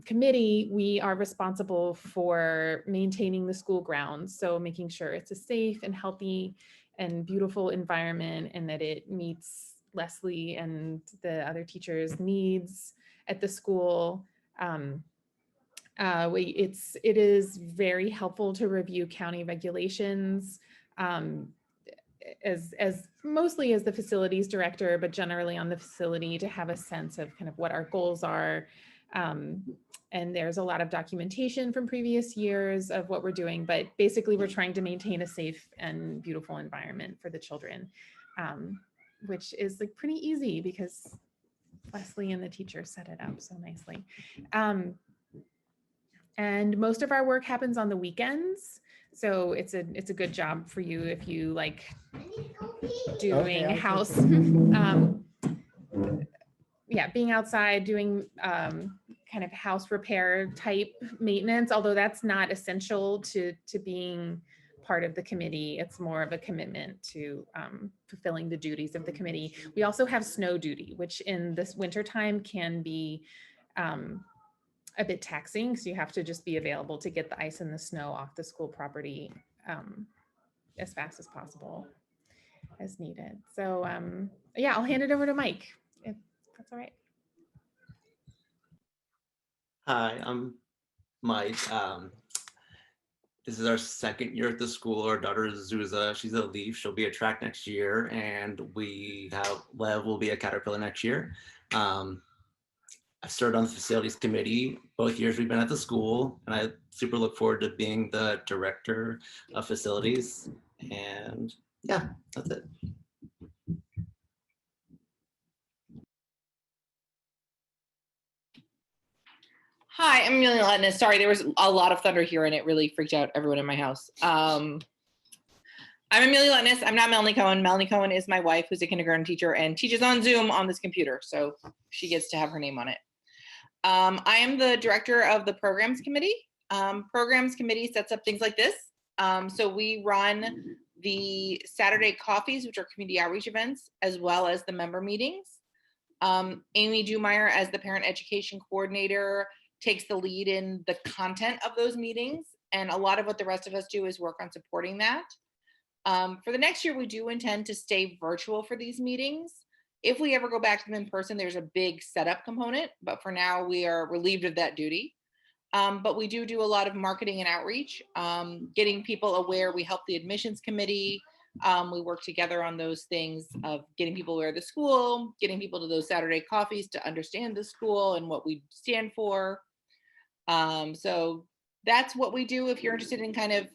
committee, we are responsible for maintaining the school grounds. So making sure it's a safe and healthy and beautiful environment, and that it meets Leslie and the other teachers' needs at the school. It is very helpful to review county regulations as mostly as the facilities director, but generally on the facility, to have a sense of kind of what our goals are. And there's a lot of documentation from previous years of what we're doing, but basically we're trying to maintain a safe and beautiful environment for the children, which is like pretty easy because Leslie and the teacher set it up so nicely. And most of our work happens on the weekends. So it's a good job for you if you like doing house, being outside, doing kind of house repair type maintenance, although that's not essential to being part of the committee. It's more of a commitment to fulfilling the duties of the committee. We also have snow duty, which in this winter time can be a bit taxing, so you have to just be available to get the ice and the snow off the school property as fast as possible as needed. So yeah, I'll hand it over to Mike, if that's all right. Hi, I'm Mike. This is our second year at the school. Our daughter is Zuza. She's a Leaf. She'll be a track next year, and we have Lev will be a Caterpillar next year. I've served on the facilities committee both years we've been at the school, and I super look forward to being the director of facilities. And yeah, that's it. Hi, I'm Amelia Letnes. Sorry, there was a lot of thunder here and it really freaked out everyone in my house. I'm Amelia Letnes. I'm not Melanie Cohen. Melanie Cohen is my wife, who's a kindergarten teacher and teaches on Zoom on this computer. So she gets to have her name on it. I am the director of the programs committee. Programs committee sets up things like this. So we run the Saturday coffees, which are community outreach events, as well as the member meetings. Amy Dumeier, as the parent education coordinator, takes the lead in the content of those meetings. And a lot of what the rest of us do is work on supporting that. For the next year, we do intend to stay virtual for these meetings. If we ever go back to them in person, there's a big setup component, but for now we are relieved of that duty. But we do a lot of marketing and outreach, getting people aware. We help the admissions committee. We work together on those things of getting people aware of the school, getting people to those Saturday coffees to understand the school and what we stand for. So that's what we do. If you're interested in kind of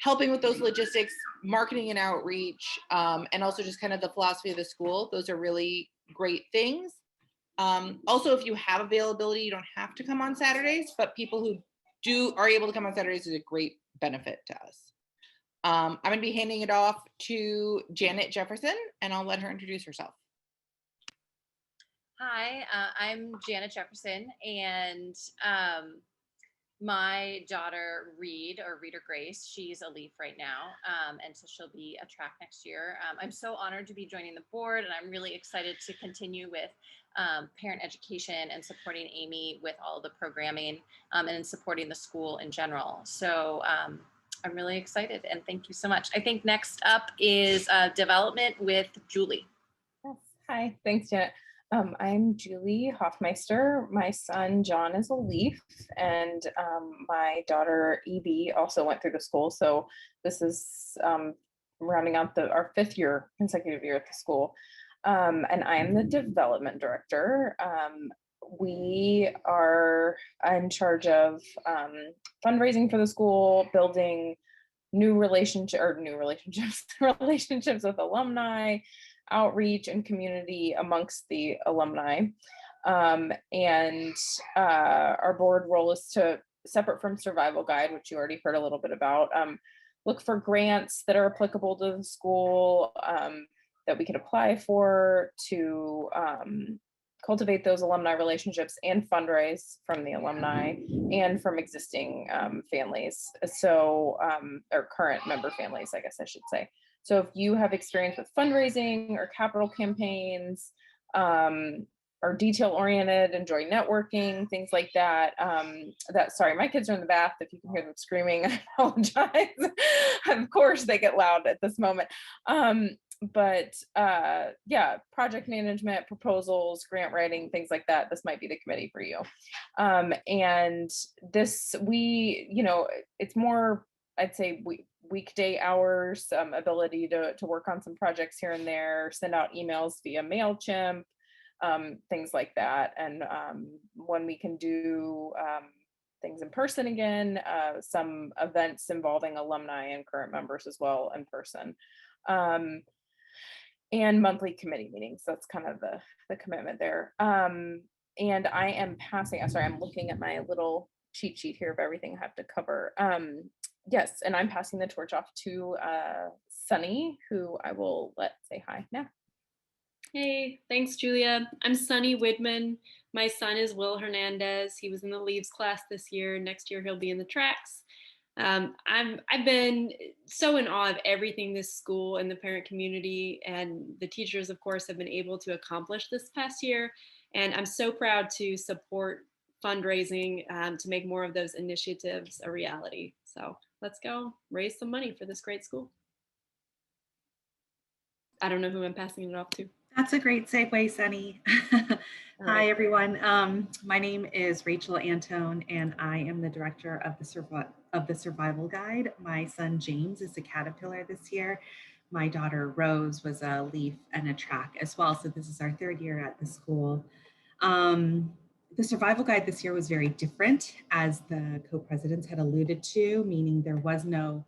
helping with those logistics, marketing and outreach, and also just kind of the philosophy of the school, those are really great things. Also, if you have availability, you don't have to come on Saturdays, but people who are able to come on Saturdays is a great benefit to us. I'm going to be handing it off to Janet Jefferson, and I'll let her introduce herself. Hi, I'm Janet Jefferson, and my daughter Reader Grace, she's a LEAF right now, and so she'll be a track next year. I'm so honored to be joining the board, and I'm really excited to continue with parent education and supporting Amy with all the programming and supporting the school in general. So I'm really excited, and thank you so much. I think next up is development with Julie. Yes. Hi, thanks, Janet. I'm Julie Hoffmeister. My son, John, is a LEAF, and my daughter, Evie, also went through the school. So this is rounding out our 5th consecutive year at the school. And I am the development director. We are in charge of fundraising for the school, building relationships with alumni, outreach and community amongst the alumni. And our board role is to, separate from survival guide, which you already heard a little bit about, look for grants that are applicable to the school that we can apply for to cultivate those alumni relationships and fundraise from the alumni and from existing families. So, or current member families, I guess I should say. So if you have experience with fundraising or capital campaigns, or detail-oriented, enjoy networking, things like that. Sorry, my kids are in the bath. If you can hear them screaming, I apologize. Of course, they get loud at this moment. Yeah, project management, proposals, grant writing, things like that. This might be the committee for you. And this, it's more, I'd say, weekday hours, ability to work on some projects here and there, send out emails via MailChimp, things like that. And when we can do things in person again, some events involving alumni and current members as well in person. And monthly committee meetings. That's kind of the commitment there. And I am passing, sorry, I'm looking at my little cheat sheet here of everything I have to cover. Yes, and I'm passing the torch off to Sunny, who I will let say hi now. Hey, thanks, Julia. I'm Sunny Widman. My son is Will Hernandez. He was in the Leaves class this year. Next year, he'll be in the tracks. I've been so in awe of everything this school and the parent community and the teachers, of course, have been able to accomplish this past year. And I'm so proud to support fundraising to make more of those initiatives a reality. So let's go raise some money for this great school. I don't know who I'm passing it off to. That's a great segue, Sunny. Hi, everyone. My name is Rachel Antone, and I am the director of the Survival Guide. My son, James, is a Caterpillar this year. My daughter, Rose, was a Leaf and a Track as well. So this is our 3rd year at the school. The Survival Guide this year was very different, as the co-presidents had alluded to, meaning there was no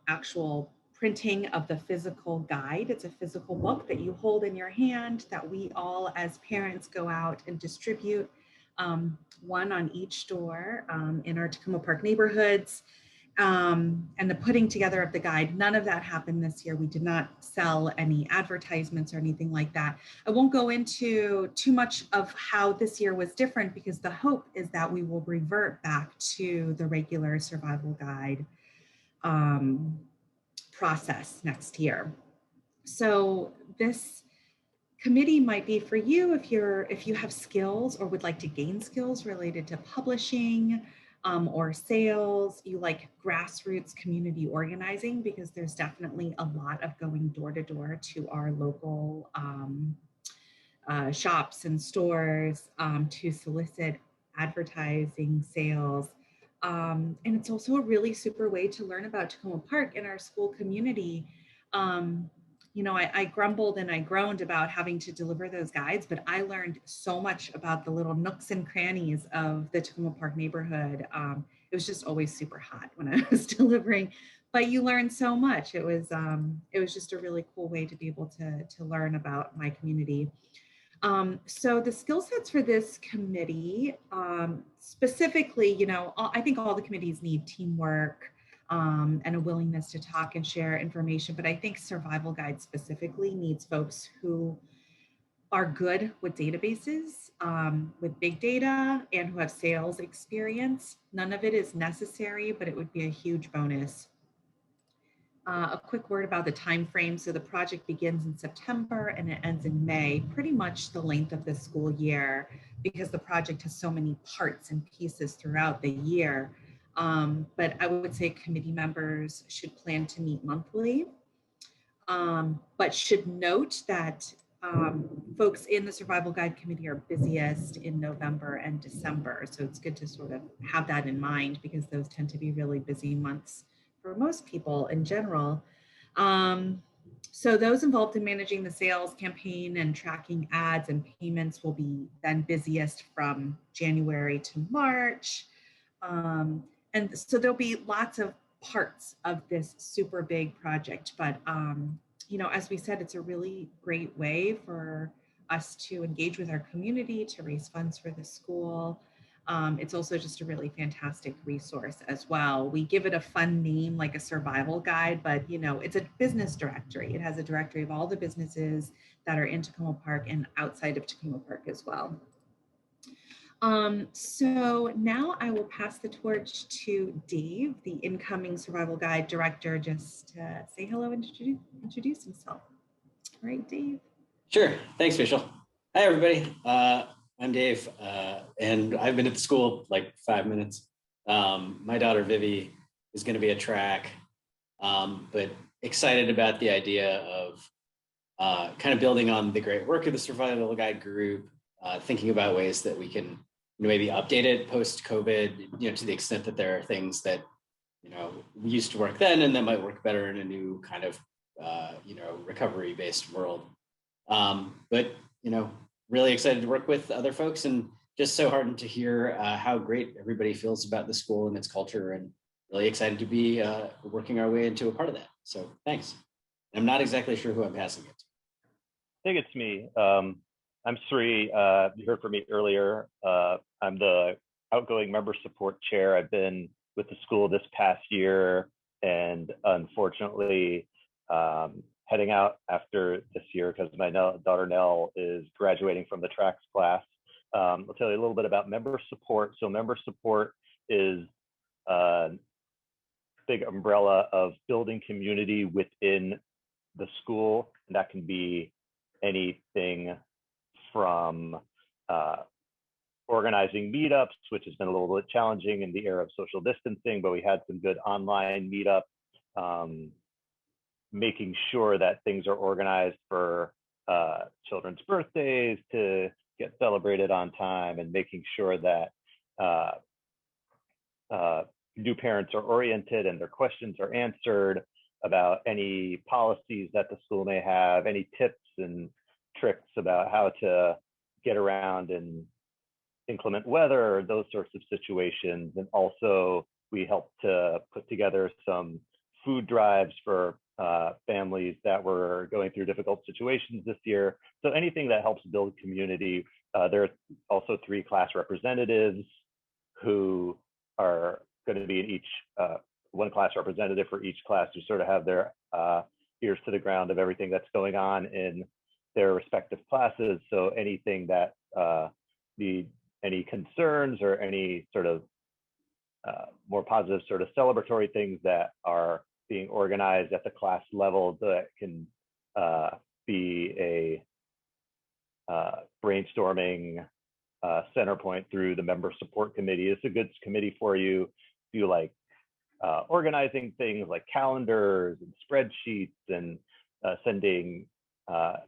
actual printing of the physical guide. It's a physical book that you hold in your hand that we all as parents go out and distribute one on each door in our Tacoma Park neighborhoods. And the putting together of the guide, none of that happened this year. We did not sell any advertisements or anything like that. I won't go into too much of how this year was different because the hope is that we will revert back to the regular survival guide process next year. So this committee might be for you if you have skills or would like to gain skills related to publishing or sales, you like grassroots community organizing, because there's definitely a lot of going door to door to our local shops and stores to solicit advertising sales. And it's also a really super way to learn about Tacoma Park and our school community. You know, I grumbled and I groaned about having to deliver those guides, but I learned so much about the little nooks and crannies of the Tacoma Park neighborhood. It was just always super hot when I was delivering, but you learn so much. It was just a really cool way to be able to learn about my community. So the skill sets for this committee, specifically, you know, I think all the committees need teamwork, and a willingness to talk and share information. But I think Survival Guide specifically needs folks who are good with databases, with big data, and who have sales experience. None of it is necessary, but it would be a huge bonus. A quick word about the time frame. So the project begins in September and it ends in May, pretty much the length of the school year, because the project has so many parts and pieces throughout the year. But I would say committee members should plan to meet monthly, but should note that folks in the Survival Guide Committee are busiest in November and December. So it's good to sort of have that in mind because those tend to be really busy months for most people in general. So those involved in managing the sales campaign and tracking ads and payments will be then busiest from January to March. And so there'll be lots of parts of this super big project, but you know, as we said, it's a really great way for us to engage with our community, to raise funds for the school. It's also just a really fantastic resource as well. We give it a fun name like a survival guide, but you know, it's a business directory. It has a directory of all the businesses that are in Tacoma Park and outside of Tacoma Park as well. So now I will pass the torch to Dave, the incoming Survival Guide Director, just to say hello and introduce himself. All right, Dave. Sure. Thanks, Rachel. Hi, everybody. I'm Dave, and I've been at the school like 5 minutes. My daughter, Vivi, is going to be a track, but excited about the idea of kind of building on the great work of the Survival Guide group, thinking about ways that we can maybe update it post-COVID, to the extent that there are things that, used to work then and that might work better in a new kind of, recovery-based world. But, really excited to work with other folks and just so heartened to hear how great everybody feels about the school and its culture, and really excited to be working our way into a part of that. So thanks. I'm not exactly sure who I'm passing it to. I think it's me. I'm Sri. You heard from me earlier. I'm the Outgoing Member Support Chair. I've been with the school this past year, and unfortunately heading out after this year because my daughter Nell is graduating from the tracks class. I'll tell you a little bit about member support. So member support is a big umbrella of building community within the school, and that can be anything from organizing meetups, which has been a little bit challenging in the era of social distancing, but we had some good online meetups, making sure that things are organized for children's birthdays to get celebrated on time, and making sure that new parents are oriented and their questions are answered about any policies that the school may have, any tips and tricks about how to get around in inclement weather, those sorts of situations. And also we helped to put together some food drives for families that were going through difficult situations this year. So anything that helps build community there are also 3 class representatives who are going to be in each, 1 class representative for each class to sort of have their ears to the ground of everything that's going on in their respective classes. So anything that any concerns or any sort of more positive sort of celebratory things that are being organized at the class level that can be a brainstorming center point through the member support committee. It's a good committee for you. If you like organizing things like calendars and spreadsheets and sending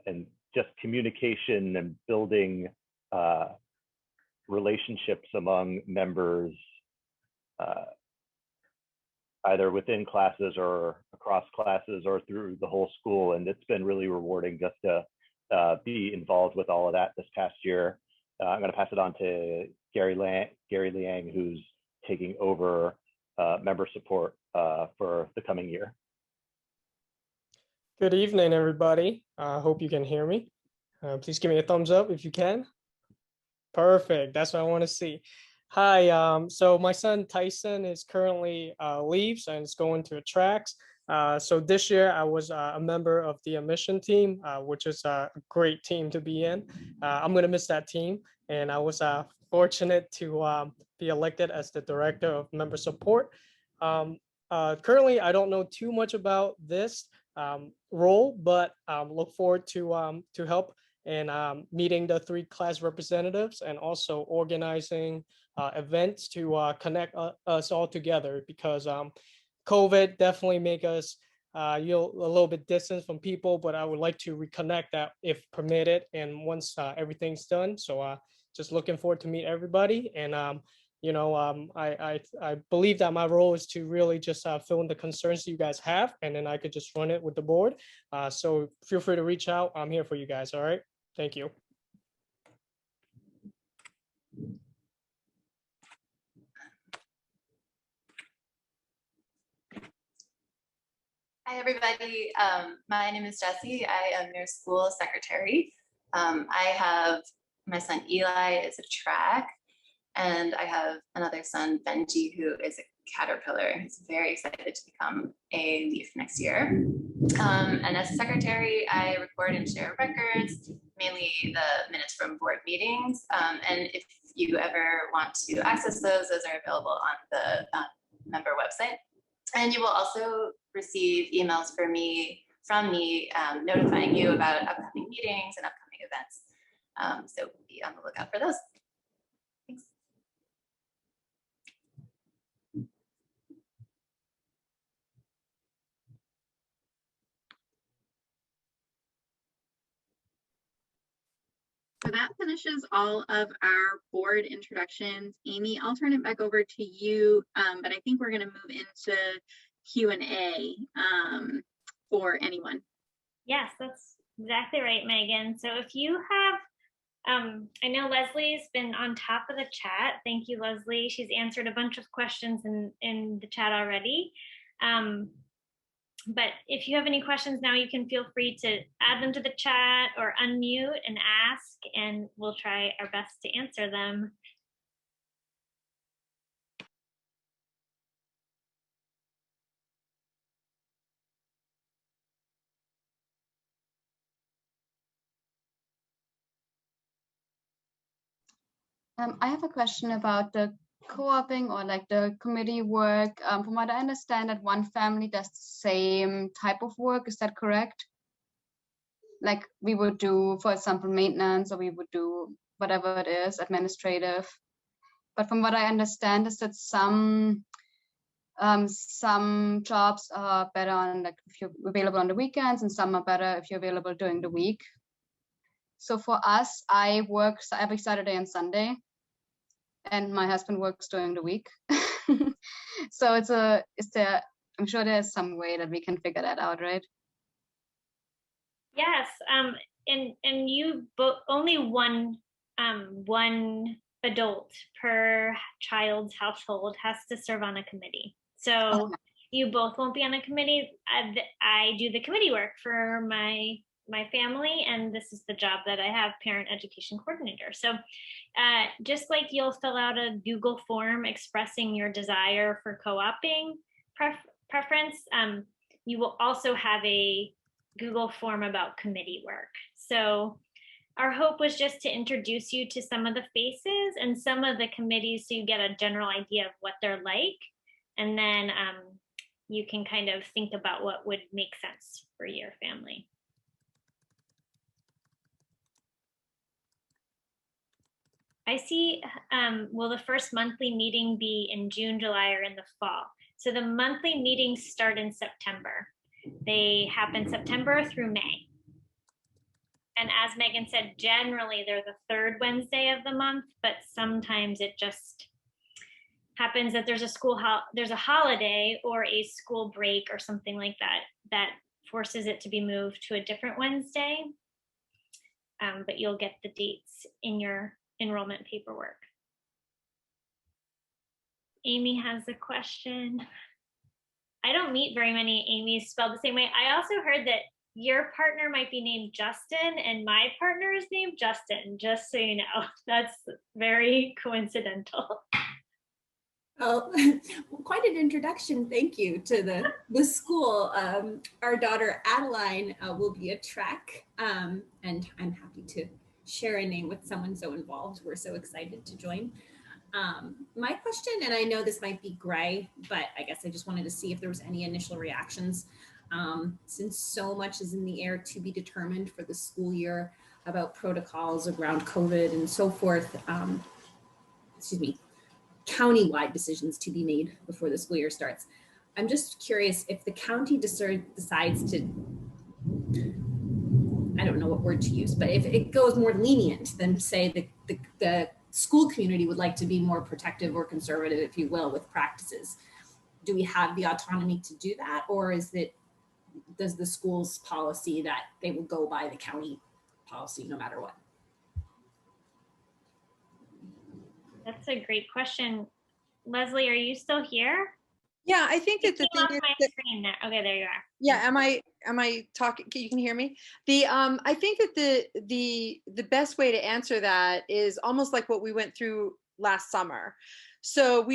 and just communication and building relationships among members, either within classes or across classes or through the whole school. And it's been really rewarding just to be involved with all of that this past year. I'm going to pass it on to Gary Liang, who's taking over member support for the coming year. Good evening, everybody. I hope you can hear me. Please give me a thumbs up if you can. Perfect. That's what I want to see. Hi. So my son Tyson is currently leaves and is going to tracks. So this year I was a member of the admission team, which is a great team to be in. I'm going to miss that team. And I was fortunate to be elected as the director of member support. Currently, I don't know too much about this role, but look forward to help in meeting the 3 class representatives and also organizing events to connect us all together, because COVID definitely make us a little bit distant from people, but I would like to reconnect that if permitted and once everything's done. So just looking forward to meet everybody. And I believe that my role is to really just fill in the concerns you guys have, and then I could just run it with the board. So feel free to reach out. I'm here for you guys. All right. Thank you. Hi, everybody. My name is Jessie. I am your school secretary. I have my son Eli is a track, and I have another son, Benji, who is a caterpillar. He's very excited to become a leaf next year. And as a secretary, I record and share records, mainly the minutes from board meetings. And if you ever want to access those are available on the member website. And you will also receive emails from me notifying you about upcoming meetings and upcoming events. So be on the lookout for those. Thanks. So that finishes all of our board introductions. Amy, I'll turn it back over to you, but I think we're going to move into Q&A for anyone. Yes, that's exactly right, Megan. So if you have, I know Leslie's been on top of the chat. Thank you, Leslie. She's answered a bunch of questions in the chat already. But if you have any questions now, you can feel free to add them to the chat or unmute and ask, and we'll try our best to answer them. I have a question about the co-oping or like the committee work. From what I understand, that one family does the same type of work. Is that correct? Like we would do, for example, maintenance, or we would do whatever it is, administrative. But from what I understand is that some jobs are better on, like if you're available on the weekends, and some are better if you're available during the week. So for us, I work every Saturday and Sunday, and my husband works during the week. So I'm sure there's some way that we can figure that out, right? Yes, and you only one adult per child's household has to serve on a committee. So you both won't be on a committee. I do the committee work for my my family, and this is the job that I have, parent education coordinator. So just like you'll fill out a Google form expressing your desire for co-oping preference, you will also have a Google form about committee work. So our hope was just to introduce you to some of the faces and some of the committees so you get a general idea of what they're like. And then you can kind of think about what would make sense for your family. I see, will the first monthly meeting be in June, July, or in the fall? So the monthly meetings start in September. They happen September through May. And as Megan said, generally they're the third Wednesday of the month, but sometimes it just happens that there's a holiday or a school break or something like that that forces it to be moved to a different Wednesday. But you'll get the dates in your enrollment paperwork. Amy has a question. I don't meet very many Amy's spelled the same way. I also heard that your partner might be named Justin and my partner is named Justin, just so you know. That's very coincidental. Oh, quite an introduction. Thank you to the school. Our daughter Adeline will be a track, and I'm happy to share a name with someone so involved. We're so excited to join. My question, and I know this might be gray, but I guess I just wanted to see if there was any initial reactions. Since so much is in the air to be determined for the school year about protocols around COVID and so forth, county-wide decisions to be made before the school year starts. I'm just curious if the county decides to, I don't know what word to use, but if it goes more lenient than say the school community would like to be more protective or conservative, if you will, with practices, do we have the autonomy to do that? Or does the school's policy that they will go by the county policy no matter what? That's a great question. Leslie, are you still here? Yeah, I think that the thing is my screen there. Okay, there you are. Yeah, am I talking? You can hear me? I think that the best way to answer that is almost like what we went through last summer. So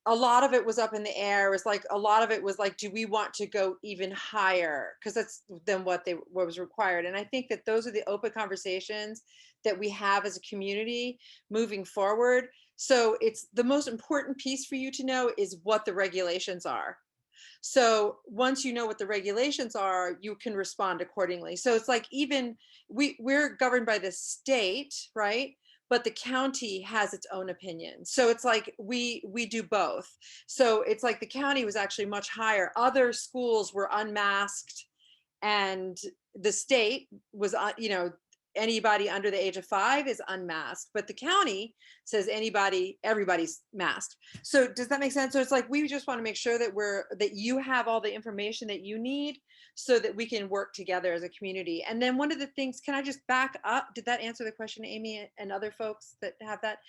a lot of it was up in the air. It was like a lot of it was like, do we want to go even higher? Because that's than what was required. And I think that those are the open conversations that we have as a community moving forward. So it's the most important piece for you to know is what the regulations are. So once you know what the regulations are, you can respond accordingly. So it's like even we're governed by the state, right? But the county has its own opinion. So it's like we do both. So it's like the county was actually much higher. Other schools were unmasked, and the state was, anybody under the age of 5 is unmasked, but the county says everybody's masked. So does that make sense? So it's like, we just want to make sure that you have all the information that you need so that we can work together as a community. And then one of the things, can I just back up? Did that answer the question, Amy, and other folks that have that?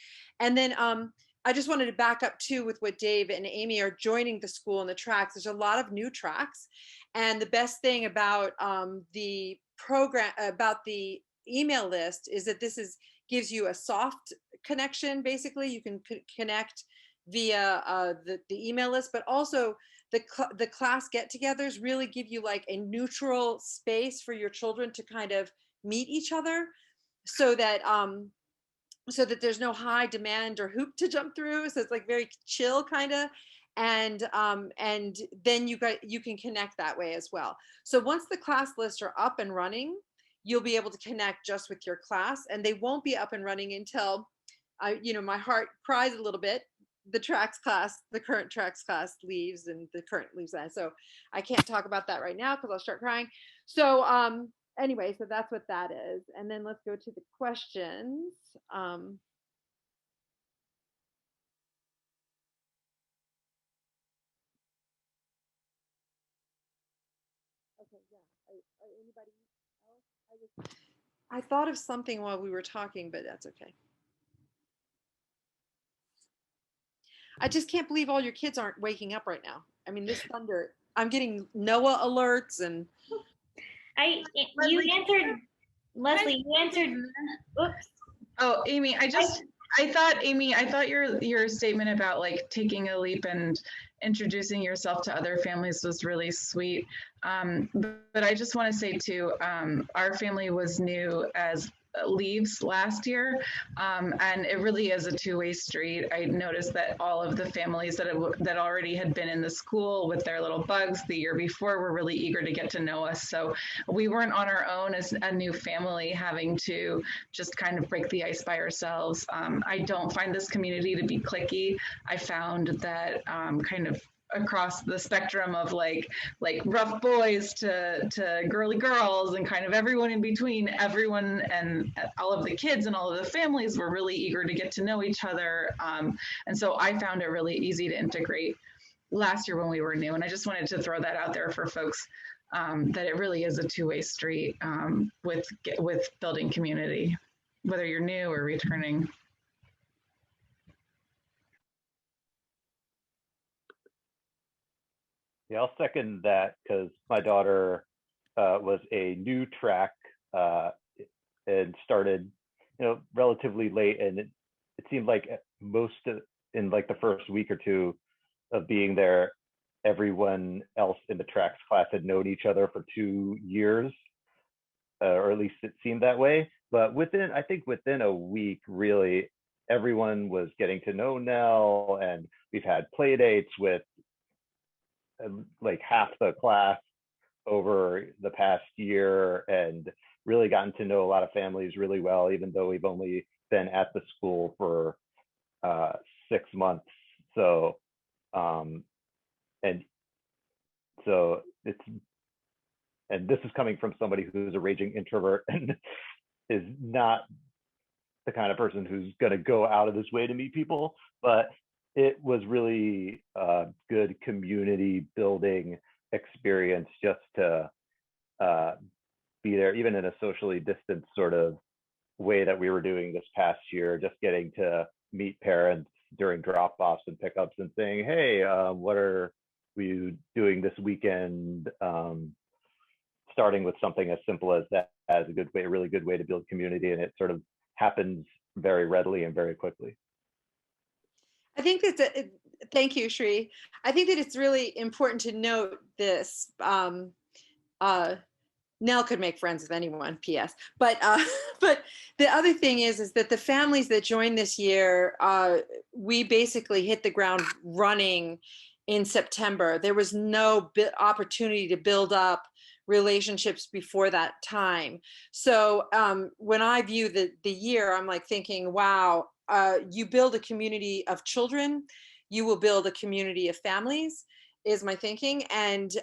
And then I just wanted to back up too with what Dave and Amy are joining the school and the tracks. There's a lot of new tracks. And the best thing about the program, about the email list, is that gives you a soft connection. Basically, you can connect via the email list, but also the class get-togethers really give you like a neutral space for your children to kind of meet each other, so that there's no high demand or hoop to jump through. So it's like very chill kind of. And then you can connect that way as well. So once the class lists are up and running, you'll be able to connect just with your class, and they won't be up and running until, my heart cries a little bit. The current tracks class leaves, and the current leaves that. So I can't talk about that right now because I'll start crying. So anyway, so that's what that is. And then let's go to the questions. Okay, yeah. Anybody else? I thought of something while we were talking, but that's okay. I just can't believe all your kids aren't waking up right now. I mean, this thunder, I'm getting NOAA alerts and You answered, Leslie, you answered, oops. Oh, Amy, I thought your statement about like taking a leap and introducing yourself to other families was really sweet. But I just want to say too, our family was new as leaves last year, and it really is a two-way street. I noticed that all of the families that already had been in the school with their little bugs the year before were really eager to get to know us. So we weren't on our own as a new family having to just kind of break the ice by ourselves. I don't find this community to be cliquey. I found that kind of across the spectrum of like rough boys to girly girls and kind of everyone in between, everyone and all of the kids and all of the families were really eager to get to know each other. And so I found it really easy to integrate last year when we were new. And I just wanted to throw that out there for folks, that it really is a two-way street with building community, whether you're new or returning. Yeah, I'll second that because my daughter was a new track and started, relatively late, and it seemed like in like the first week or two of being there, everyone else in the tracks class had known each other for 2 years, or at least it seemed that way. But I think within a week, really, everyone was getting to know Nell, and we've had play dates with like half the class over the past year, and really gotten to know a lot of families really well, even though we've only been at the school for 6 months. So, and this is coming from somebody who's a raging introvert and is not the kind of person who's going to go out of his way to meet people, but it was really a good community building experience just to be there, even in a socially distanced sort of way that we were doing this past year, just getting to meet parents during drop-offs and pickups and saying, hey, what are we doing this weekend? Starting with something as simple as that as a really good way to build community, and it sort of happens very readily and very quickly. I think that thank you, Shri. I think that it's really important to note this. Nell could make friends with anyone, P.S. But the other thing is that the families that joined this year, we basically hit the ground running in September. There was no opportunity to build up relationships before that time. So when I view the year, I'm like thinking, wow, you build a community of children, you will build a community of families, is my thinking. And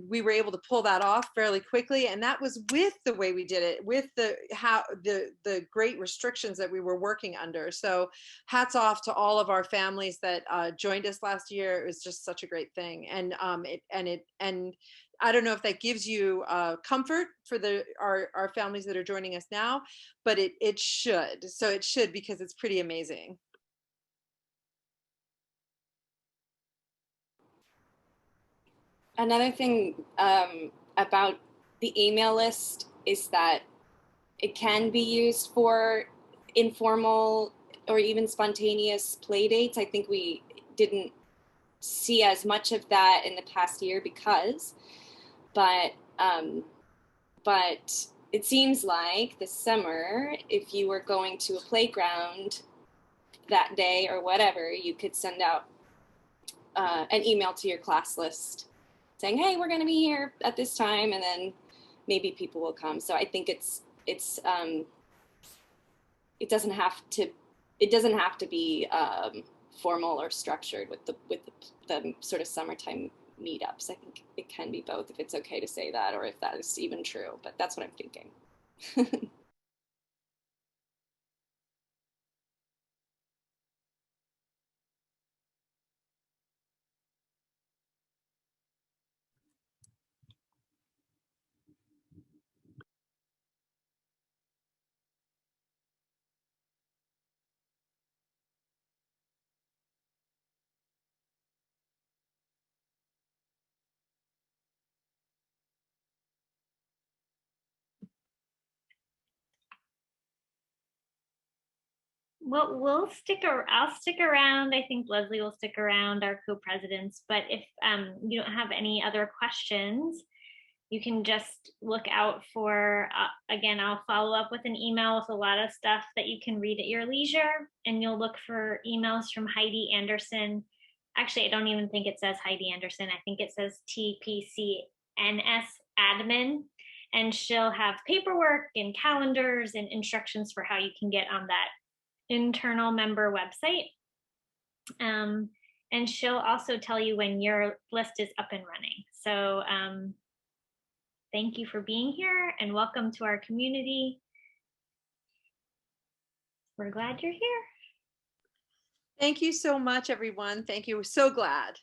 we were able to pull that off fairly quickly. And that was with the way we did it, with the great restrictions that we were working under. So hats off to all of our families that joined us last year. It was just such a great thing. And I don't know if that gives you comfort for our families that are joining us now, but it should. So it should, because it's pretty amazing. Another thing about the email list is that it can be used for informal or even spontaneous play dates. I think we didn't see as much of that in the past year but it seems like this summer, if you were going to a playground that day or whatever, you could send out an email to your class list saying, hey, we're going to be here at this time, and then maybe people will come. So I think it doesn't have to be formal or structured with the sort of summertime meetups. I think it can be both, if it's okay to say that, or if that is even true, but that's what I'm thinking. Well, I'll stick around. I think Leslie will stick around, our co-presidents. But if you don't have any other questions, you can just look out for, again, I'll follow up with an email with a lot of stuff that you can read at your leisure. And you'll look for emails from Heidi Anderson. Actually, I don't even think it says Heidi Anderson. I think it says TPCNS admin. And she'll have paperwork and calendars and instructions for how you can get on that internal member website. And she'll also tell you when your list is up and running. So thank you for being here and welcome to our community. We're glad you're here. Thank you so much, everyone. Thank you. We're so glad.